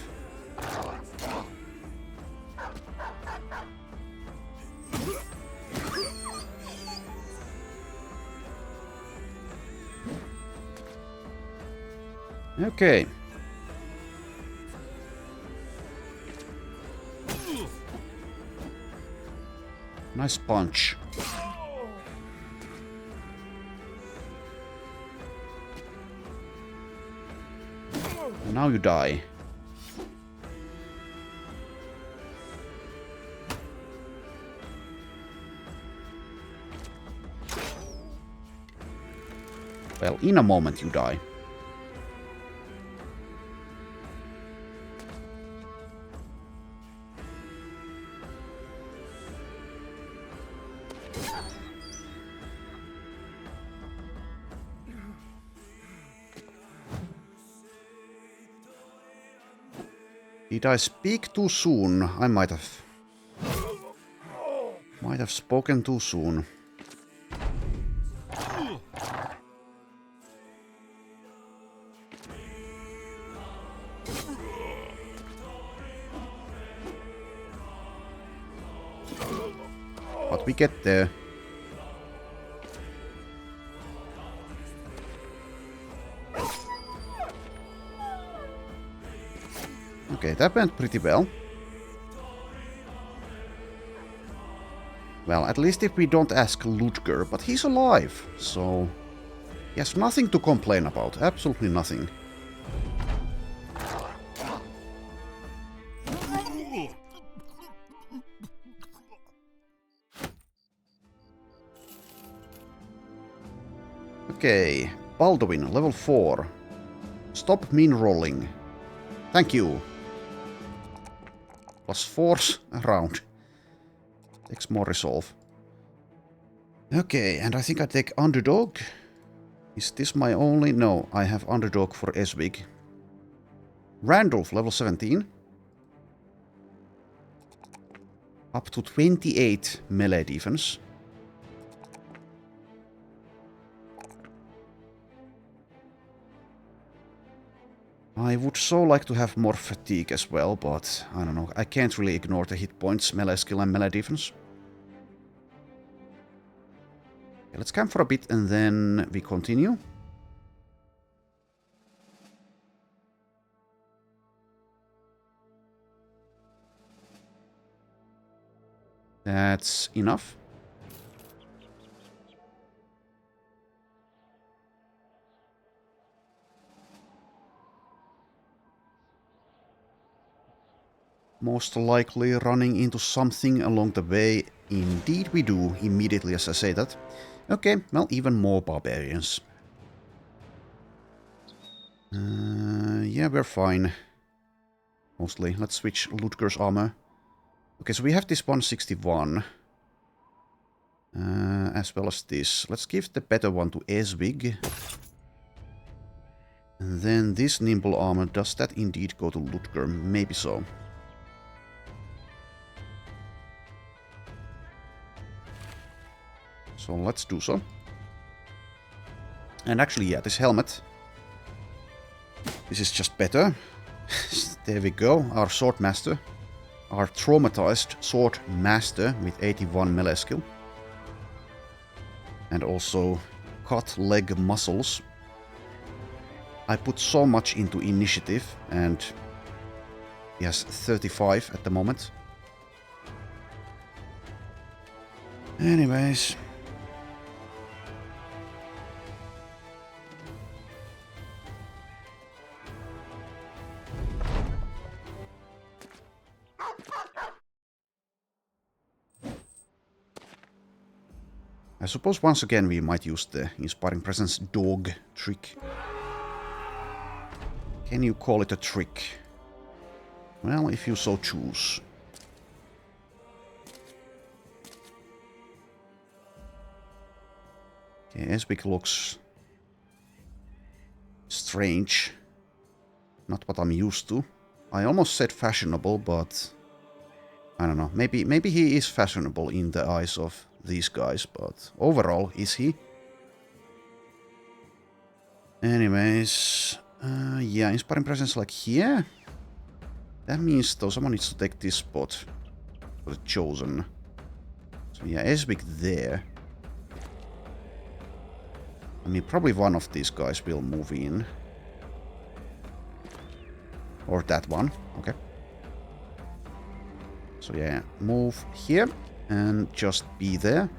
Okay. Nice punch. Now you die. Well, in a moment you die. Did I speak too soon? I might have. Might have spoken too soon. But we get there. Okay, that went pretty well. Well, at least if we don't ask Ludger, but he's alive, so Yes, nothing to complain about. Absolutely nothing. Okay, Baldwin, level 4. Stop mean rolling. Thank you. Plus force around. Takes more resolve. Okay, and I think I take Underdog. Is this my only? No, I have Underdog for Eswig. Randolph, level 17. Up to 28 melee defense. I would so like to have more fatigue as well, but I don't know. I can't really ignore the hit points, melee skill and melee defense. Okay, let's camp for a bit and then we continue. That's enough. Most likely running into something along the way. Indeed we do, immediately as I say that. Okay, well, even more barbarians. Yeah, we're fine. Mostly. Let's switch Ludger's armor. Okay, so we have this 161. As well as this. Let's give the better one to Eswig. And then this nimble armor, does that indeed go to Ludger? Maybe so. So let's do so. And actually, yeah, this helmet. This is just better. There we go, our sword master. Our traumatized sword master with 81 melee skill. And also cut leg muscles. I put so much into initiative and he has 35 at the moment. Anyways. I suppose once again we might use the Inspiring Presence dog trick. Can you call it a trick? Well, if you so choose. Okay, Eswig looks strange. Not what I'm used to. I almost said fashionable, but I don't know. Maybe he is fashionable in the eyes of these guys, but overall, is he? Anyways, yeah, Inspiring Presence like here. That means though someone needs to take this spot for the Chosen. So yeah, Eswig there. I mean, probably one of these guys will move in. Or that one, okay. So yeah, move here and just be there.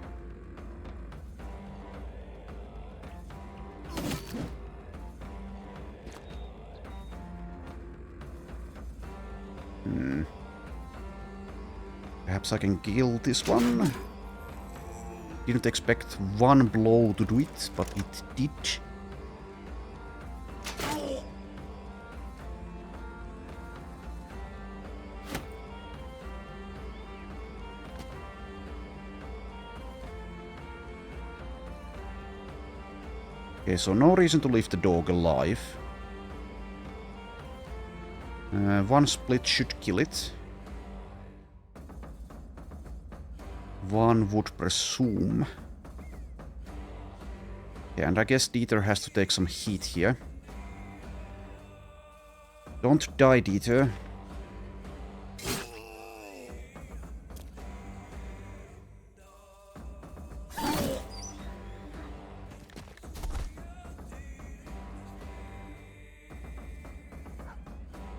Perhaps I can kill this one. Didn't expect one blow to do it, but it did. Okay, so no reason to leave the dog alive. One split should kill it. One would presume. Yeah, and I guess Dieter has to take some heat here. Don't die, Dieter.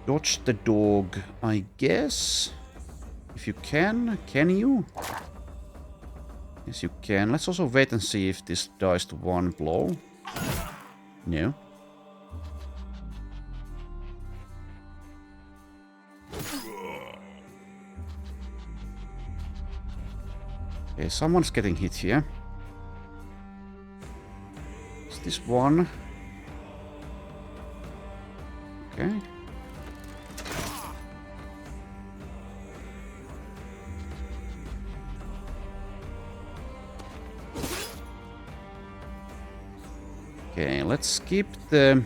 Dodge the dog, I guess. If you can you? Yes, you can. Let's also wait and see if this dies to one blow. No. Okay, someone's getting hit here. Is this one? Okay. Okay, let's skip the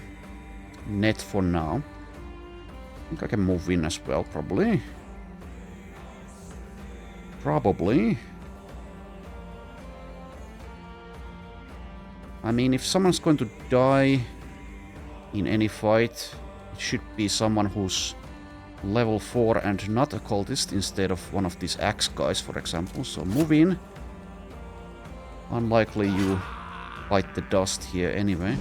net for now. I think I can move in as well, probably. Probably. I mean, if someone's going to die in any fight, it should be someone who's level 4 and not a cultist instead of one of these axe guys, for example. So move in. Unlikely you bite the dust here anyway.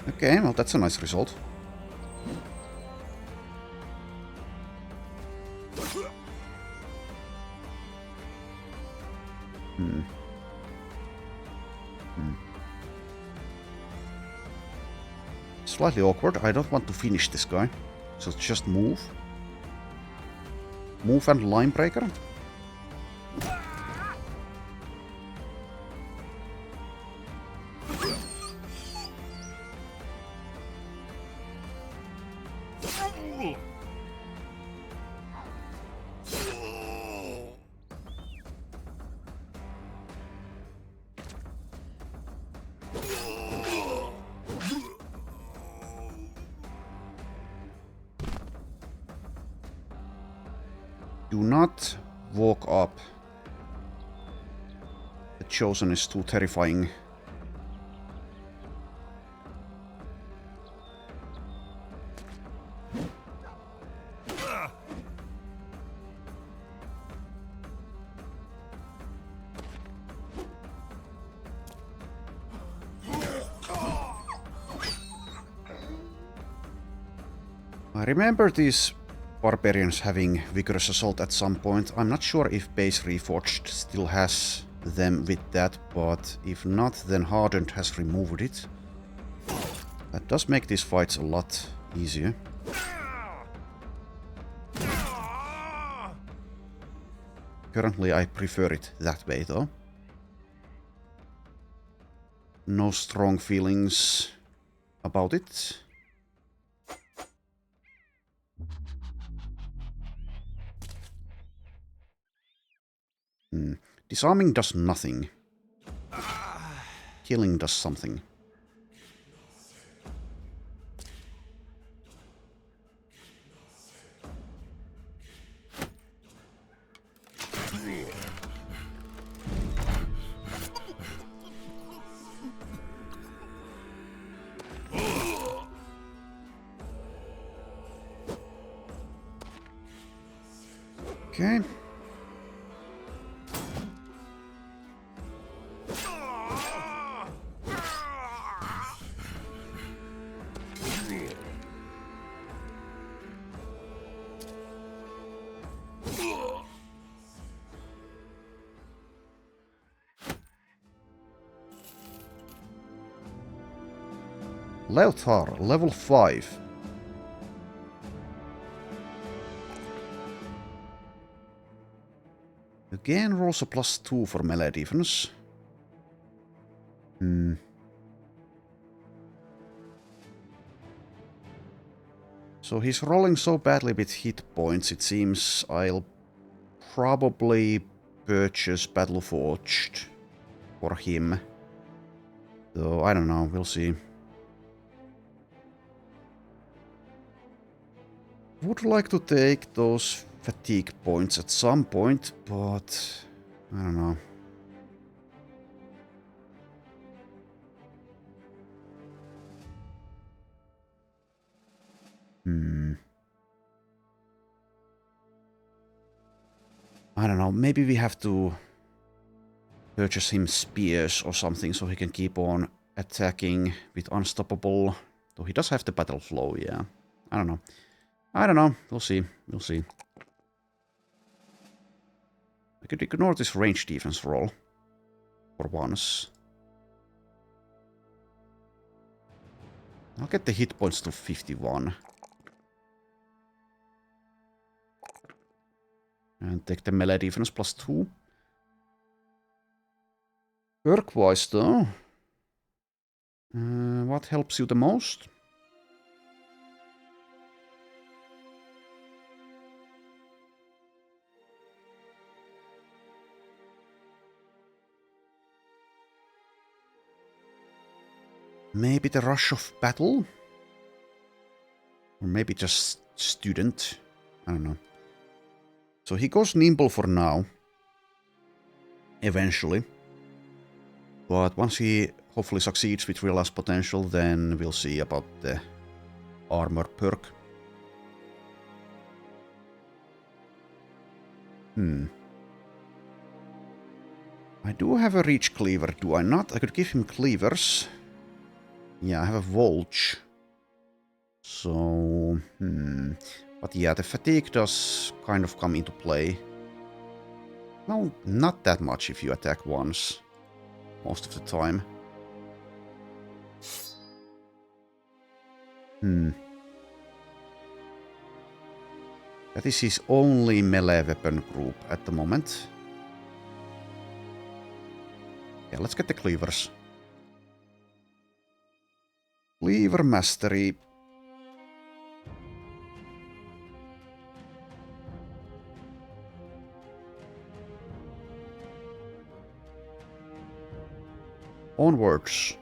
Okay, well that's a nice result. Slightly awkward. I don't want to finish this guy. So just move. Move and line breaker. Do not walk up. The Chosen is too terrifying. I remember these barbarians having vigorous assault at some point. I'm not sure if base Reforged still has them with that, but if not, then Hardened has removed it. That does make these fights a lot easier. Currently I prefer it that way though. No strong feelings about it. Disarming does nothing. Killing does something. Okay. Leotar, level 5. Again, rolls a +2 for melee defense. So he's rolling so badly with hit points, it seems I'll probably purchase Battleforged for him. Though, I don't know, we'll see. Would like to take those fatigue points at some point, but I don't know. I don't know, maybe we have to purchase him spears or something so he can keep on attacking with unstoppable. Though he does have the battle flow, yeah. I don't know. I don't know. We'll see. We'll see. I could ignore this range defense roll for once. I'll get the hit points to 51. And take the melee defense +2. Perk-wise though, what helps you the most? Maybe the rush of battle? Or maybe just student? I don't know. So he goes nimble for now. Eventually. But once he hopefully succeeds with realized potential, then we'll see about the armor perk. I do have a reach cleaver, do I not? I could give him cleavers. Yeah, I have a Volge. So, But yeah, the fatigue does kind of come into play. Well, not that much if you attack once. Most of the time. That is his only melee weapon group at the moment. Yeah, let's get the cleavers. Cleaver mastery. Onwards.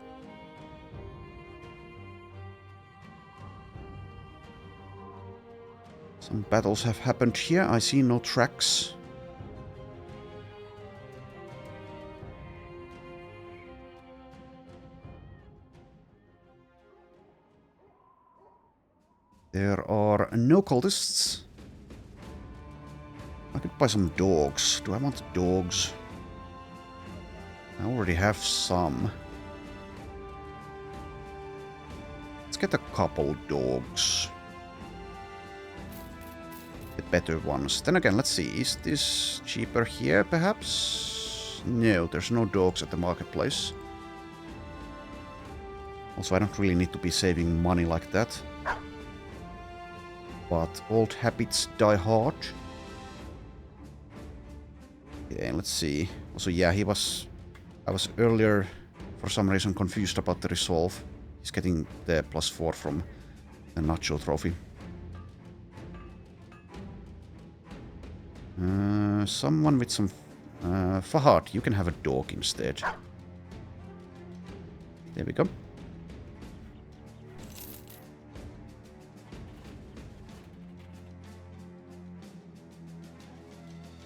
Some battles have happened here. I see no tracks. There are no cultists. I could buy some dogs. Do I want dogs? I already have some. Let's get a couple dogs. The better ones. Then again, let's see. Is this cheaper here, perhaps? No, there's no dogs at the marketplace. Also, I don't really need to be saving money like that. But old habits die hard. Okay, let's see. Also, yeah, I was earlier, for some reason, confused about the resolve. He's getting the +4 from the Nacho trophy. Someone with some... Fahad, you can have a dog instead. There we go.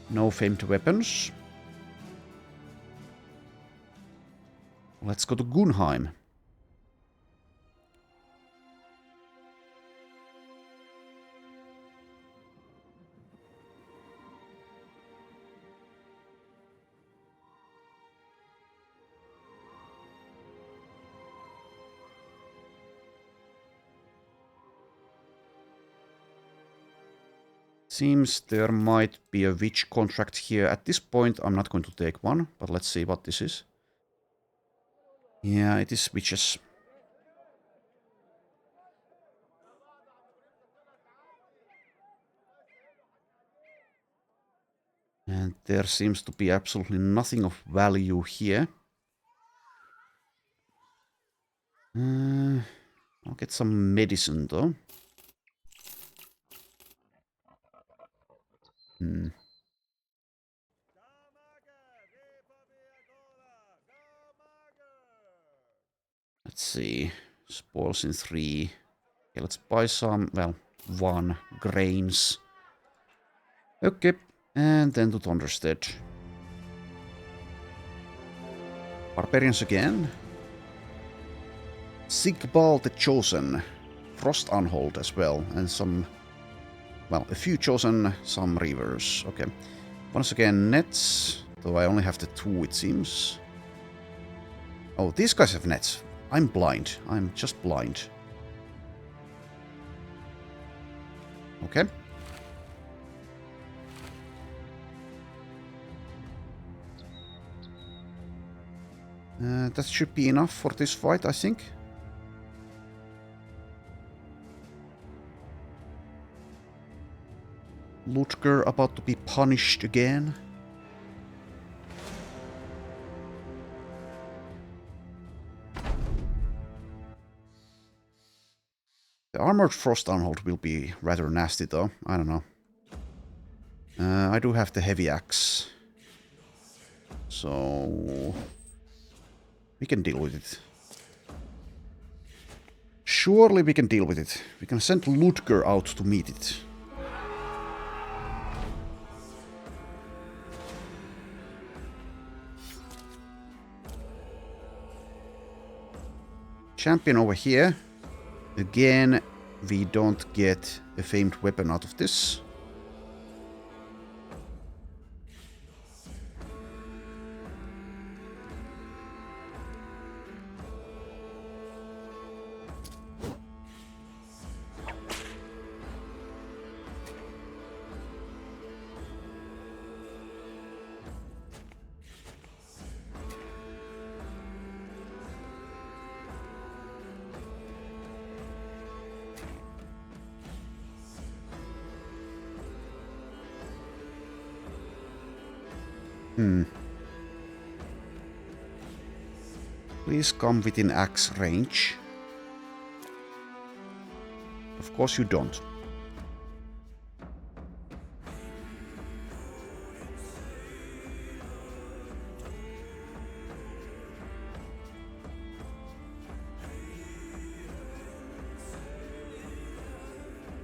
No famed weapons. Let's go to Gunheim. Seems there might be a witch contract here. At this point, I'm not going to take one, but let's see what this is. Yeah, it is witches. And there seems to be absolutely nothing of value here. I'll get some medicine though. Let's see. Spoils in 3. Okay, let's buy some, well, 1 grains. Okay, and then to Thunderstead. Barbarians again. Sigbal the Chosen. Frost Unhold as well, and some, well, a few Chosen, some Reavers. Okay. Once again, nets, though I only have the 2, it seems. Oh, these guys have nets. I'm blind. I'm just blind. Okay. That should be enough for this fight, I think. Ludger about to be punished again. The Armored Frost Unhold will be rather nasty though, I don't know. I do have the heavy axe. So we can deal with it. Surely we can deal with it. We can send Ludger out to meet it. Champion over here. Again, we don't get a famed weapon out of this. Please come within axe range. Of course you don't.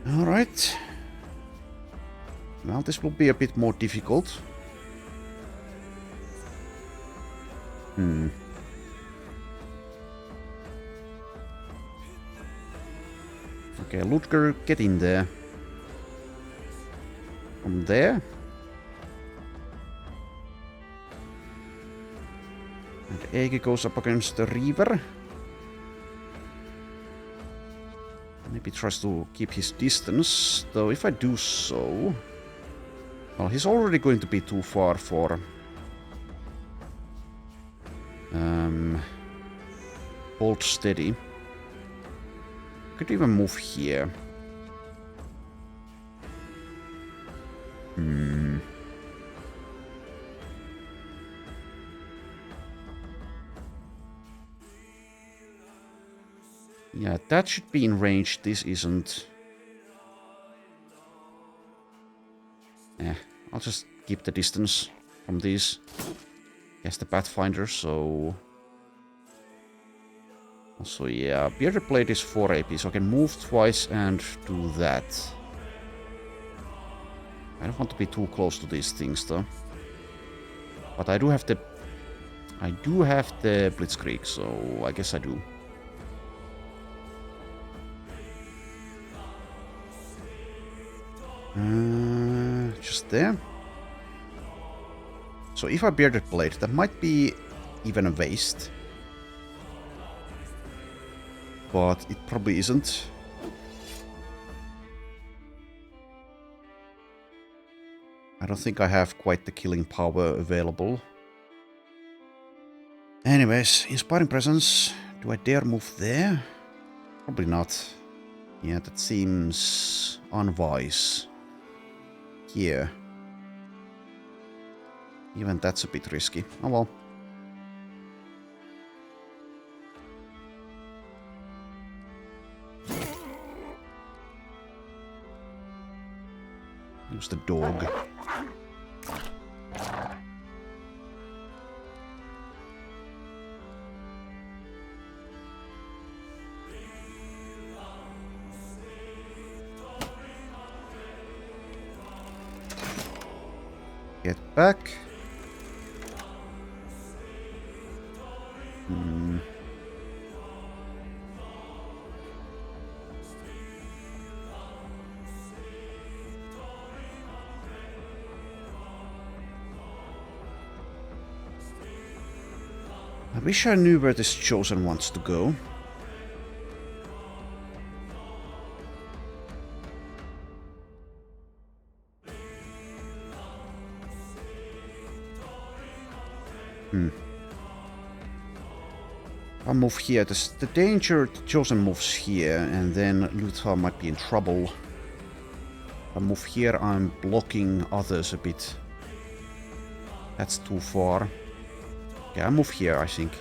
Alright. Well, this will be a bit more difficult. Okay, Ludger, get in there. From there. And Ege goes up against the Reaver. Maybe tries to keep his distance, though if I do so... Well, he's already going to be too far for... Hold steady. Could even move here. Yeah, that should be in range. This isn't. I'll just keep the distance from these. Yes, the Pathfinder, so... Also, yeah, Bearded Blade is 4 AP, so I can move twice and do that. I don't want to be too close to these things, though. But I do have the... Blitzkrieg, so I guess I do. Just there. So if I Bearded Blade, that might be even a waste. But it probably isn't. I don't think I have quite the killing power available. Anyways, Inspiring Presence. Do I dare move there? Probably not. Yeah, that seems unwise. Here. Even that's a bit risky. Oh well. Use the dog. Get back. I wish I knew where this Chosen wants to go. I'll move here. The danger, the Chosen moves here, and then Luthor might be in trouble. If I move here, I'm blocking others a bit. That's too far. Yeah, I move here, I think.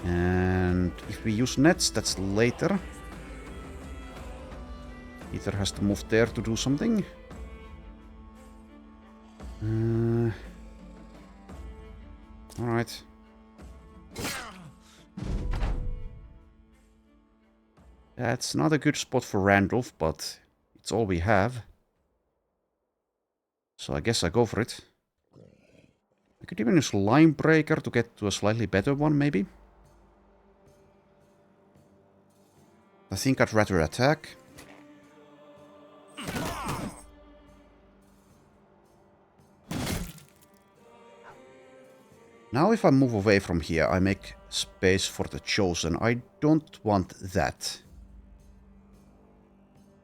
And if we use nets, that's later. Either has to move there to do something. Alright. That's not a good spot for Randolph, but it's all we have. So I guess I go for it. I could even use Line Breaker to get to a slightly better one, maybe. I think I'd rather attack. Now if I move away from here, I make space for the Chosen. I don't want that.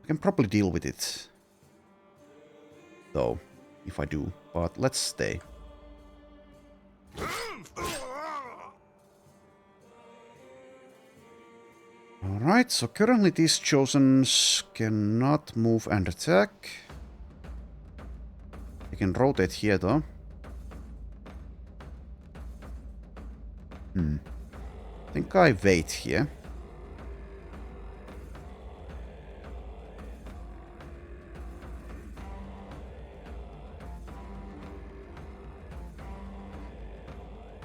I can probably deal with it, though, if I do. But let's stay. Alright, so currently these Chosens cannot move and attack. They can rotate here, though. I think I wait here.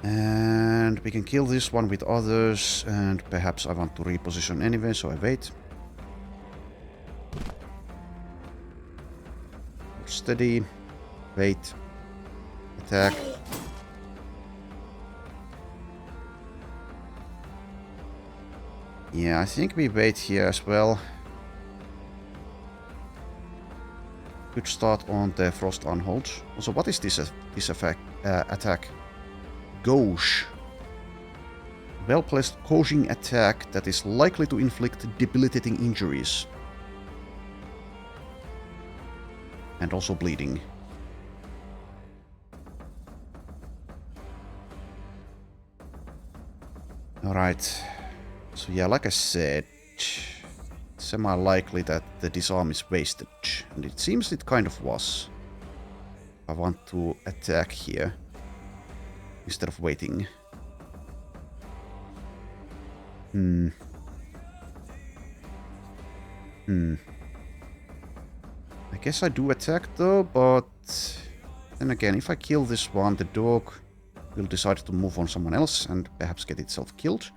And we can kill this one with others, and perhaps I want to reposition anyway, so I wait. Steady. Wait. Attack. Yeah, I think we wait here as well. Good start on the Frost Unhold. Also, what is this effect, attack? Gauge. Well-placed gouging attack that is likely to inflict debilitating injuries. And also bleeding. Alright. So yeah, like I said, semi-likely that the disarm is wasted. And it seems it kind of was. I want to attack here instead of waiting. I guess I do attack though, but then again, if I kill this one, the dog will decide to move on someone else and perhaps get itself killed.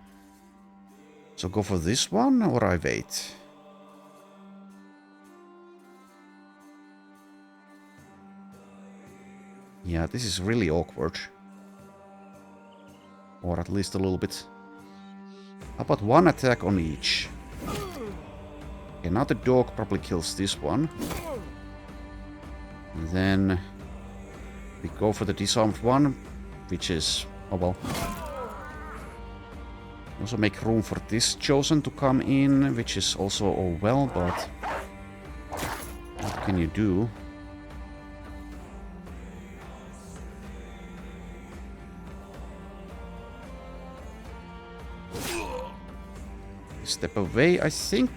So go for this one, or I wait? Yeah, this is really awkward. Or at least a little bit. How about one attack on each? Okay, now the dog probably kills this one. And then we go for the disarmed one, which is... oh well. Also make room for this Chosen to come in, which is also oh well, but what can you do? Step away, I think.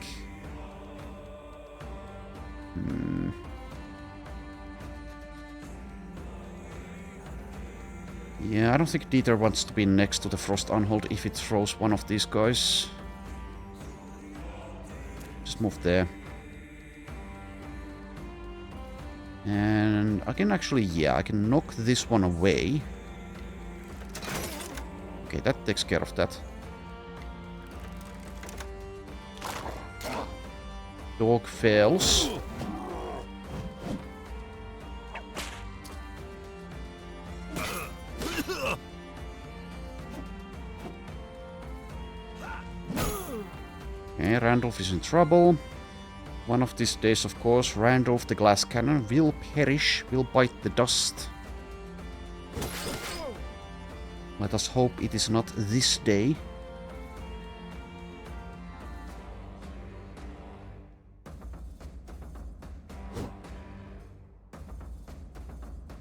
Yeah, I don't think Dieter wants to be next to the Frost Unhold if it throws one of these guys. Just move there. And I can actually, yeah, I can knock this one away. Okay, that takes care of that. Dog fails. Okay, Randolph is in trouble. One of these days, of course, Randolph the glass cannon will perish, will bite the dust. Let us hope it is not this day.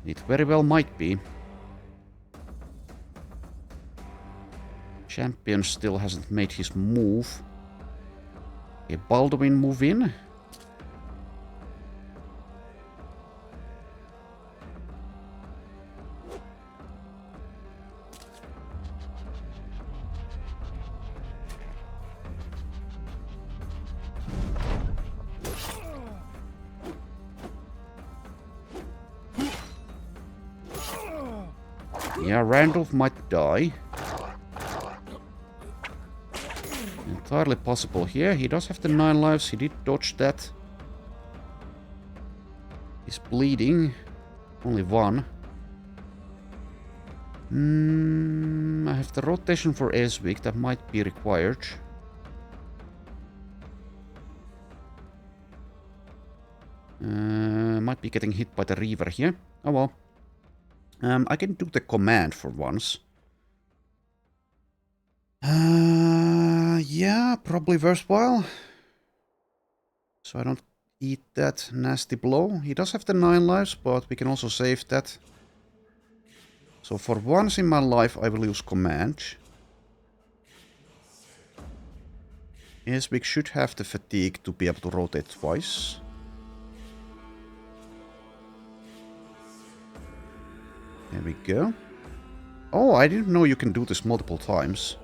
It very well might be. Champion still hasn't made his move. Okay, Baldwin move in. Yeah, Randolph might die. Entirely possible here. He does have the 9 lives. He did dodge that. He's bleeding. Only 1. I have the rotation for Eswick. That might be required. Might be getting hit by the Reaver here. Oh well. I can do the command for once. Yeah, probably worthwhile. So I don't eat that nasty blow. He does have the 9 lives, but we can also save that. So for once in my life, I will use command. Yes, we should have the fatigue to be able to rotate twice. There we go. Oh, I didn't know you can do this multiple times.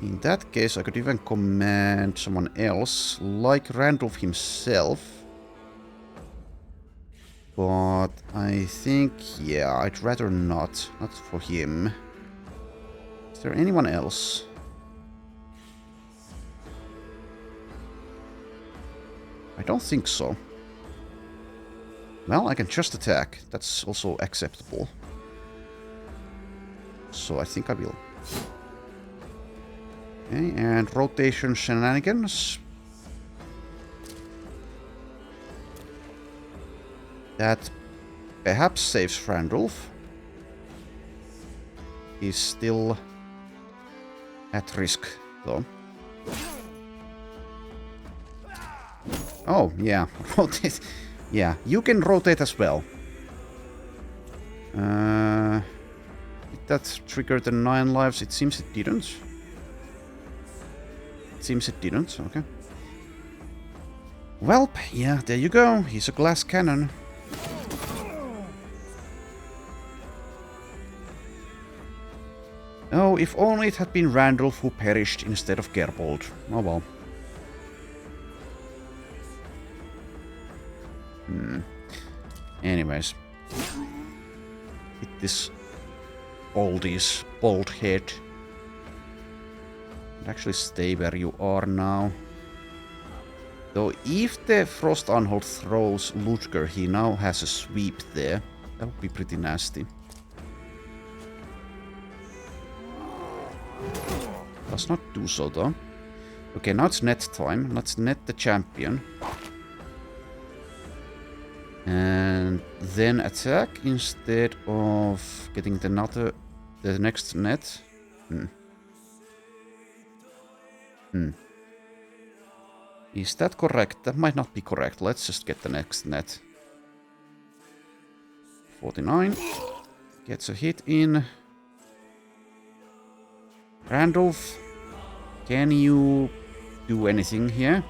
In that case, I could even command someone else, like Randolph himself. But I think, yeah, I'd rather not. Not for him. Is there anyone else? I don't think so. Well, I can just attack. That's also acceptable. So I think I will. Okay, and rotation shenanigans. That perhaps saves Randolph. He's still at risk, though. Oh, yeah. Rotate. Yeah, you can rotate as well. Did that trigger the 9 lives? It seems it didn't. It seems it didn't, okay. Well, yeah, there you go. He's a glass cannon. Oh, if only it had been Randolph who perished instead of Gerbold. Oh well. Anyways. Hit this oldie's bald head. And actually stay where you are now. Though if the Frost Unhold throws Ludger, he now has a sweep there. That would be pretty nasty. Does not do so though. Okay, now it's net time. Let's net the champion. And then attack instead of getting the next net. Is that correct? That might not be correct. Let's just get the next net. 49. Gets a hit in. Randolph, can you do anything here?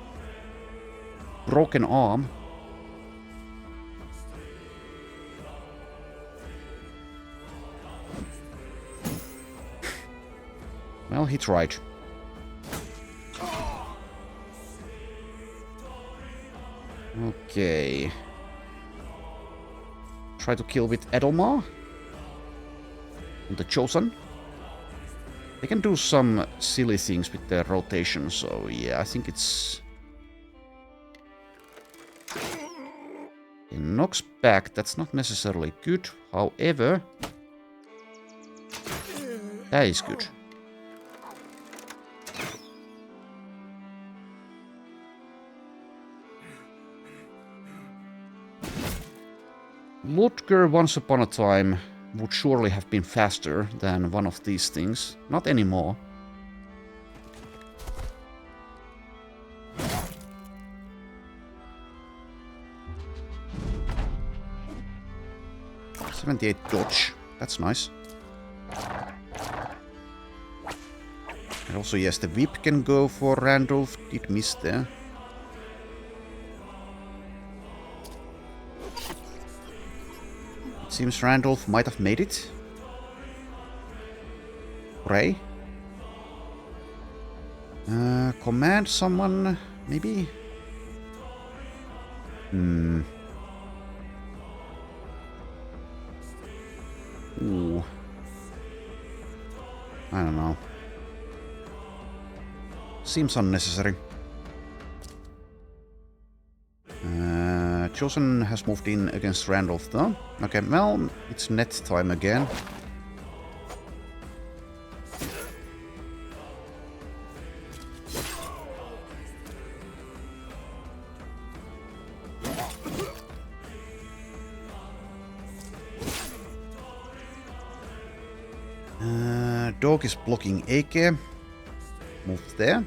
Broken arm. Well, he tried. Okay. Try to kill with Edelmar. The Chosen. They can do some silly things with their rotation, so yeah, I think it's... It knocks back, that's not necessarily good, however... That is good. Ludger, once upon a time, would surely have been faster than one of these things. Not anymore. .78 dodge. That's nice. And also, yes, the whip can go for Randolph. Did miss there. It seems Randolph might have made it. Hooray. Command someone, maybe? Ooh. I don't know. Seems unnecessary. Chosen has moved in against Randolph though. Okay, well, it's net time again. Dog is blocking AK. Move there.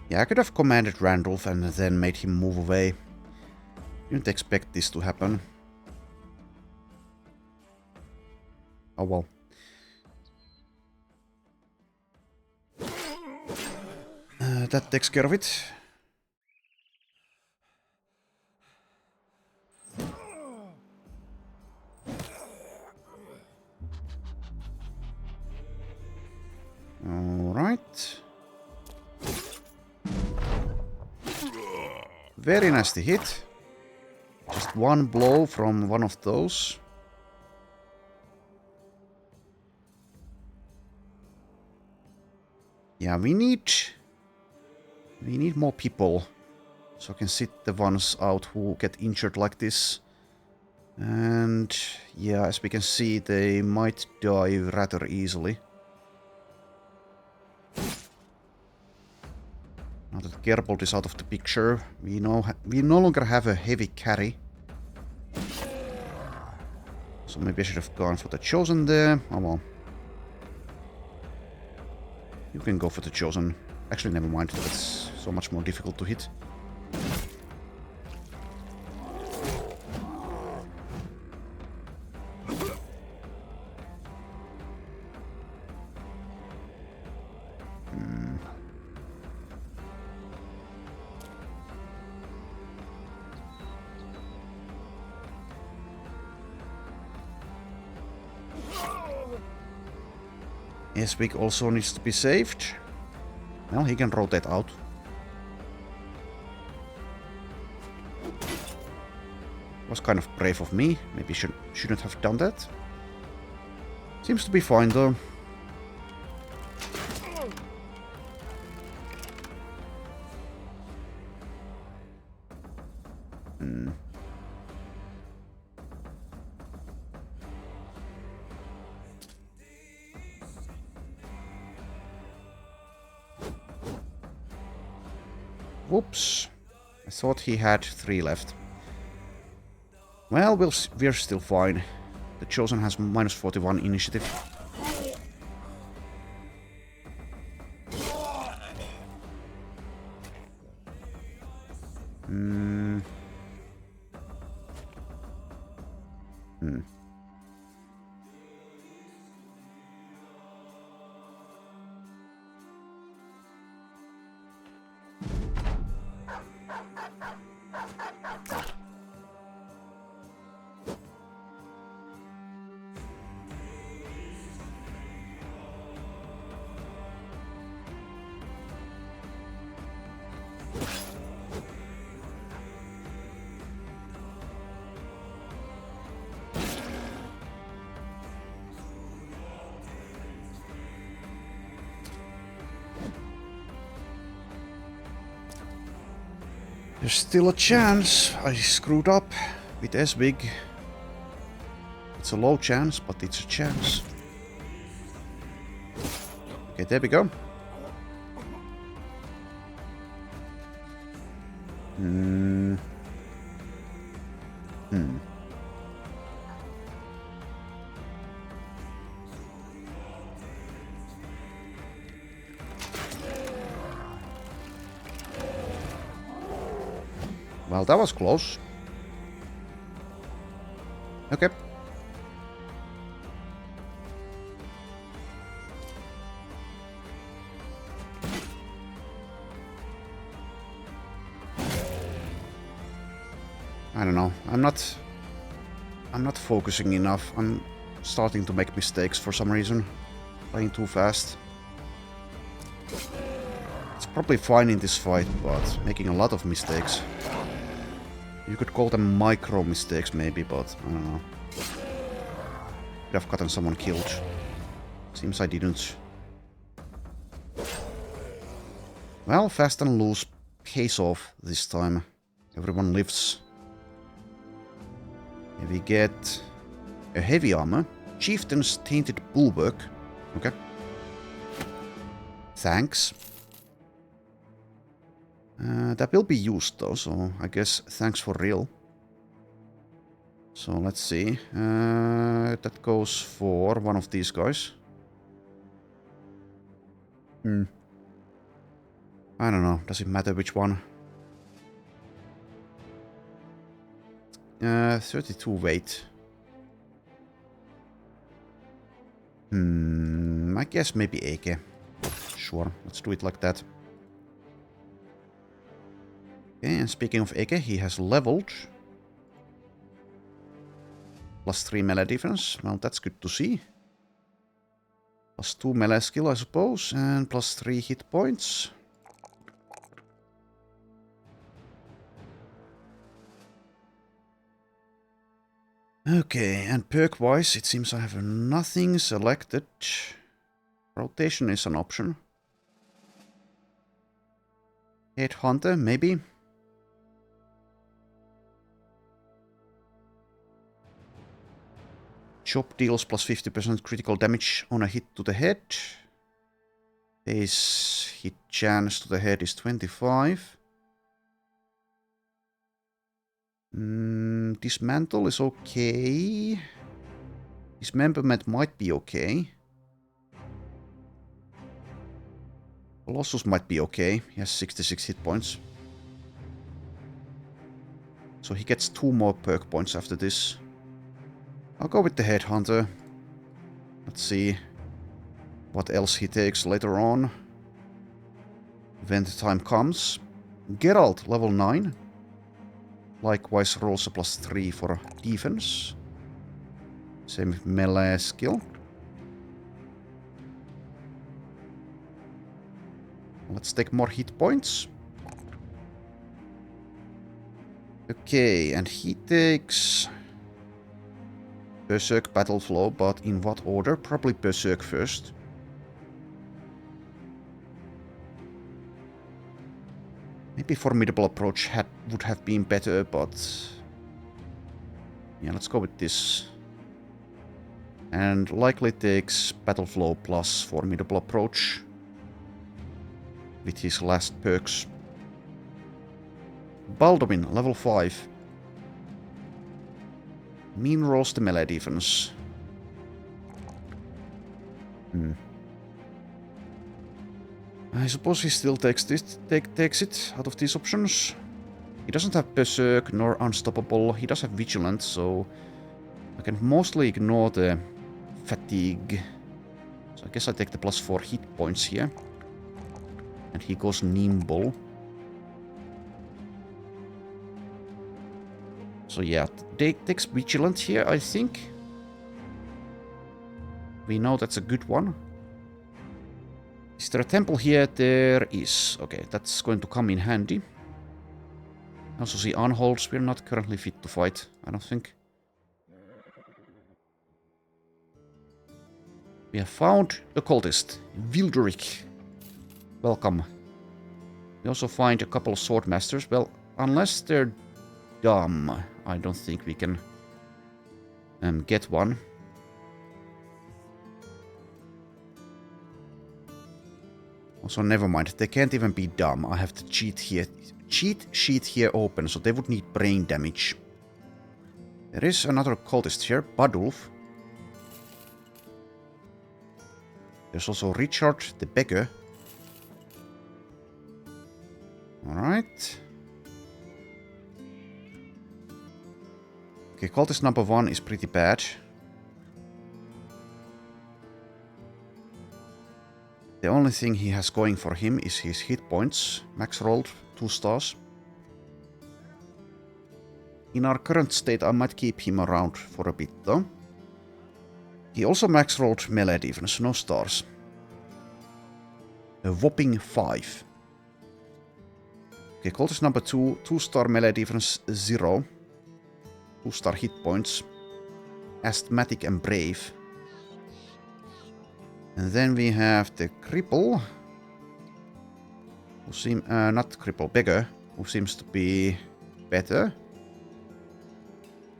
Yeah, I could have commanded Randolph and then made him move away. Didn't expect this to happen. Oh well. That takes care of it. Alright. Very nasty hit. Just one blow from one of those. Yeah, we need more people. So I can sit the ones out who get injured like this. And yeah, as we can see, they might die rather easily. Now that Gerbold is out of the picture, we no longer have a heavy carry. So maybe I should have gone for the Chosen there. Oh well. You can go for the Chosen. Actually, never mind. That's so much more difficult to hit. Esvik also needs to be saved. Well, he can rotate out. Was kind of brave of me. Maybe shouldn't have done that. Seems to be fine though. Whoops. I thought he had 3 left. Well, we're still fine. The Chosen has minus 41 initiative. There's still a chance. I screwed up with S-Big. It's a low chance, but it's a chance. Okay, there we go. Well, that was close. Okay. I don't know. I'm not focusing enough. I'm starting to make mistakes for some reason. Playing too fast. It's probably fine in this fight, but making a lot of mistakes. You could call them micro mistakes maybe, but I don't know. Could have gotten someone killed. Seems I didn't. Well, fast and loose pays off this time. Everyone lives. Here we get a heavy armor. Chieftain's Tainted Bulwark. Okay. Thanks. That will be used though, so I guess thanks for real. So let's see. That goes for one of these guys. I don't know. Does it matter which one? 32 weight. I guess maybe AK. Sure, let's do it like that. Okay, and speaking of AK, he has leveled. +3 melee defense. Well, that's good to see. +2 melee skill, I suppose. And +3 hit points. Okay, and perk-wise, it seems I have nothing selected. Rotation is an option. Headhunter, maybe. Chop deals +50% critical damage on a hit to the head. His hit chance to the head is 25. Dismantle is okay. Dismemberment might be okay. Colossus might be okay. He has 66 hit points. So he gets 2 more perk points after this. I'll go with the Headhunter. Let's see what else he takes later on. When the time comes. Geralt, level 9. Likewise rolls a +3 for defense. Same with melee skill. Let's take more hit points. Okay, and he takes Berserk Battle Flow, but in what order? Probably Berserk first. Maybe Formidable Approach would have been better, but yeah, let's go with this. And likely takes Battle Flow plus Formidable Approach with his last perks. Baldwin, level 5. Mean rolls the melee defense. I suppose he still takes it out of these options. He doesn't have Berserk nor Unstoppable. He does have Vigilant, so I can mostly ignore the fatigue. So I guess I take the +4 hit points here. And he goes Nimble. So yeah, takes Vigilant here, I think. We know that's a good one. Is there a temple here? There is. Okay, that's going to come in handy. I also see Unholds. We're not currently fit to fight, I don't think. We have found a cultist, Wilderic. Welcome. We also find a couple of swordmasters. Well, unless they're dumb, I don't think we can get one. Also, never mind. They can't even be dumb. I have the cheat sheet here open, so they would need brain damage. There is another cultist here, Badulf. There's also Richard the Beggar. Alright. Okay, cultist number 1 is pretty bad. The only thing he has going for him is his hit points. Max rolled 2 stars. In our current state, I might keep him around for a bit though. He also max rolled melee defense, no stars. A whopping 5. Okay, cultist number 2, 2-star melee defense 0. 2-star hit points. Asthmatic and brave. And then we have the cripple. Who seem not cripple, beggar, who seems to be better.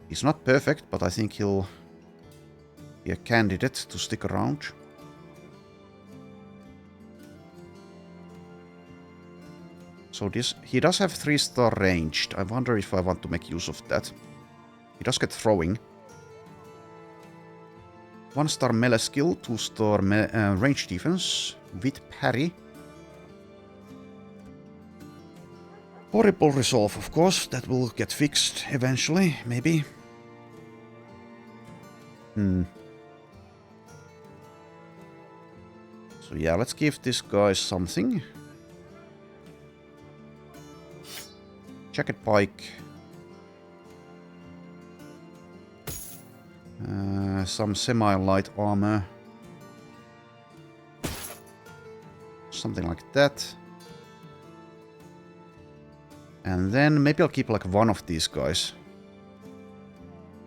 He's not perfect, but I think he'll be a candidate to stick around. So this, he does have 3-star ranged. I wonder if I want to make use of that. He does get throwing. 1-star melee skill, 2-star range defense with parry. Horrible resolve, of course. That will get fixed eventually, maybe. So yeah, let's give this guy something. Jacket pike. Some semi-light armor. Something like that. And then maybe I'll keep like one of these guys.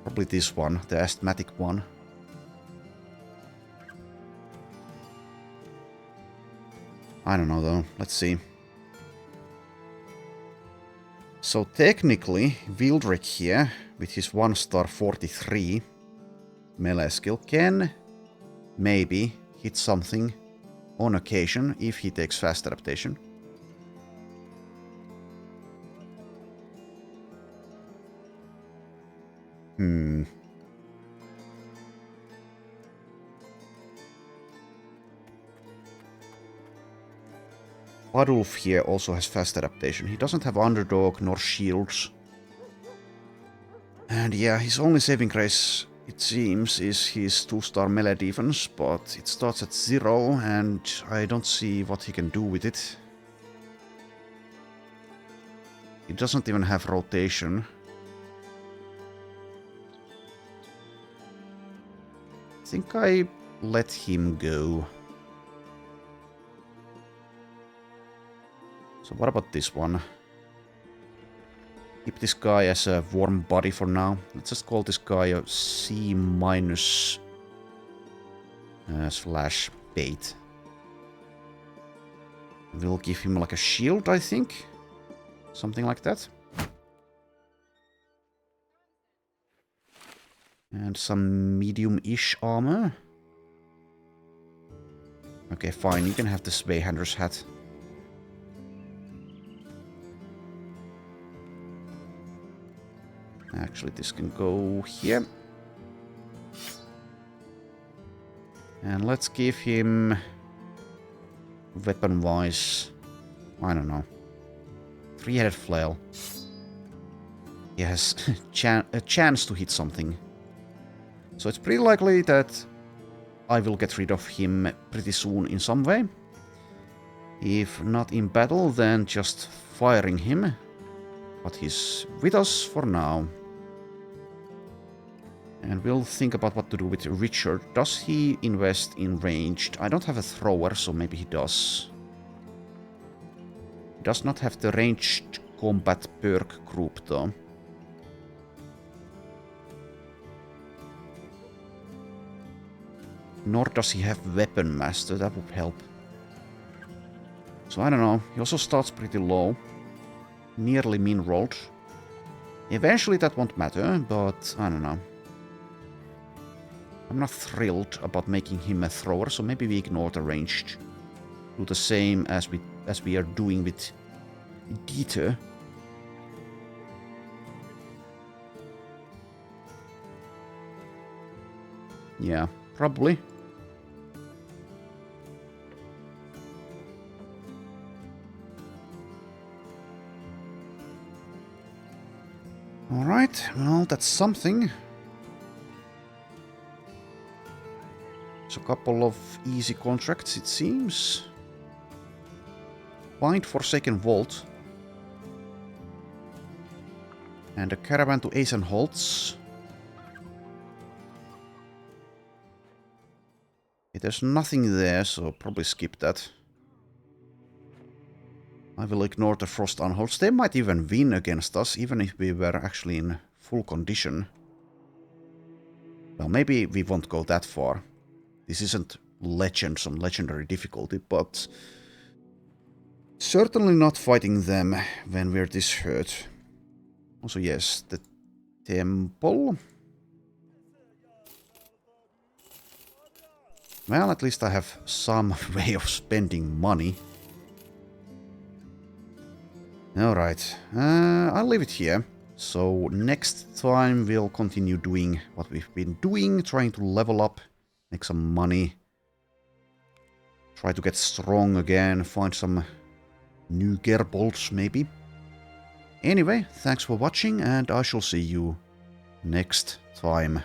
Probably this one, the asthmatic one. I don't know though, let's see. So technically, Wildrick here, with his 1-star 43 melee skill, can maybe hit something on occasion if he takes fast adaptation. Adolf here also has fast adaptation. He doesn't have underdog nor shields. And yeah, his only saving grace, it seems, is his 2-star melee defense, but it starts at 0 and I don't see what he can do with it. He doesn't even have rotation. I think I let him go. So what about this one? Keep this guy as a warm body for now. Let's just call this guy a C- slash bait. We'll give him like a shield, I think. Something like that. And some medium-ish armor. Okay, fine. You can have the Swayhander's hat. Actually, this can go here. And let's give him... weapon-wise... I don't know. 3-headed flail. He has a chance to hit something. So it's pretty likely that I will get rid of him pretty soon in some way. If not in battle, then just firing him. But he's with us for now. And we'll think about what to do with Richard. Does he invest in ranged? I don't have a thrower, so maybe he does. He does not have the ranged combat perk group, though. Nor does he have Weapon Master, that would help. So I don't know, he also starts pretty low. Nearly min-rolled. Eventually that won't matter, but I don't know. I'm not thrilled about making him a thrower, so maybe we ignore the ranged. Do the same as we are doing with Dieter. Yeah, probably. Alright, well, that's something. It's a couple of easy contracts, it seems. Find Forsaken Vault. And a caravan to Eisenholz. There's nothing there, so probably skip that. I will ignore the Frost Unholds. They might even win against us, even if we were actually in full condition. Well, maybe we won't go that far. This isn't Legends on Legendary difficulty, but certainly not fighting them when we're this hurt. Also, yes, the temple. Well, at least I have some way of spending money. Alright, I'll leave it here. So next time we'll continue doing what we've been doing, trying to level up, make some money, try to get strong again, find some new Gerbolts maybe. Anyway, thanks for watching and I shall see you next time.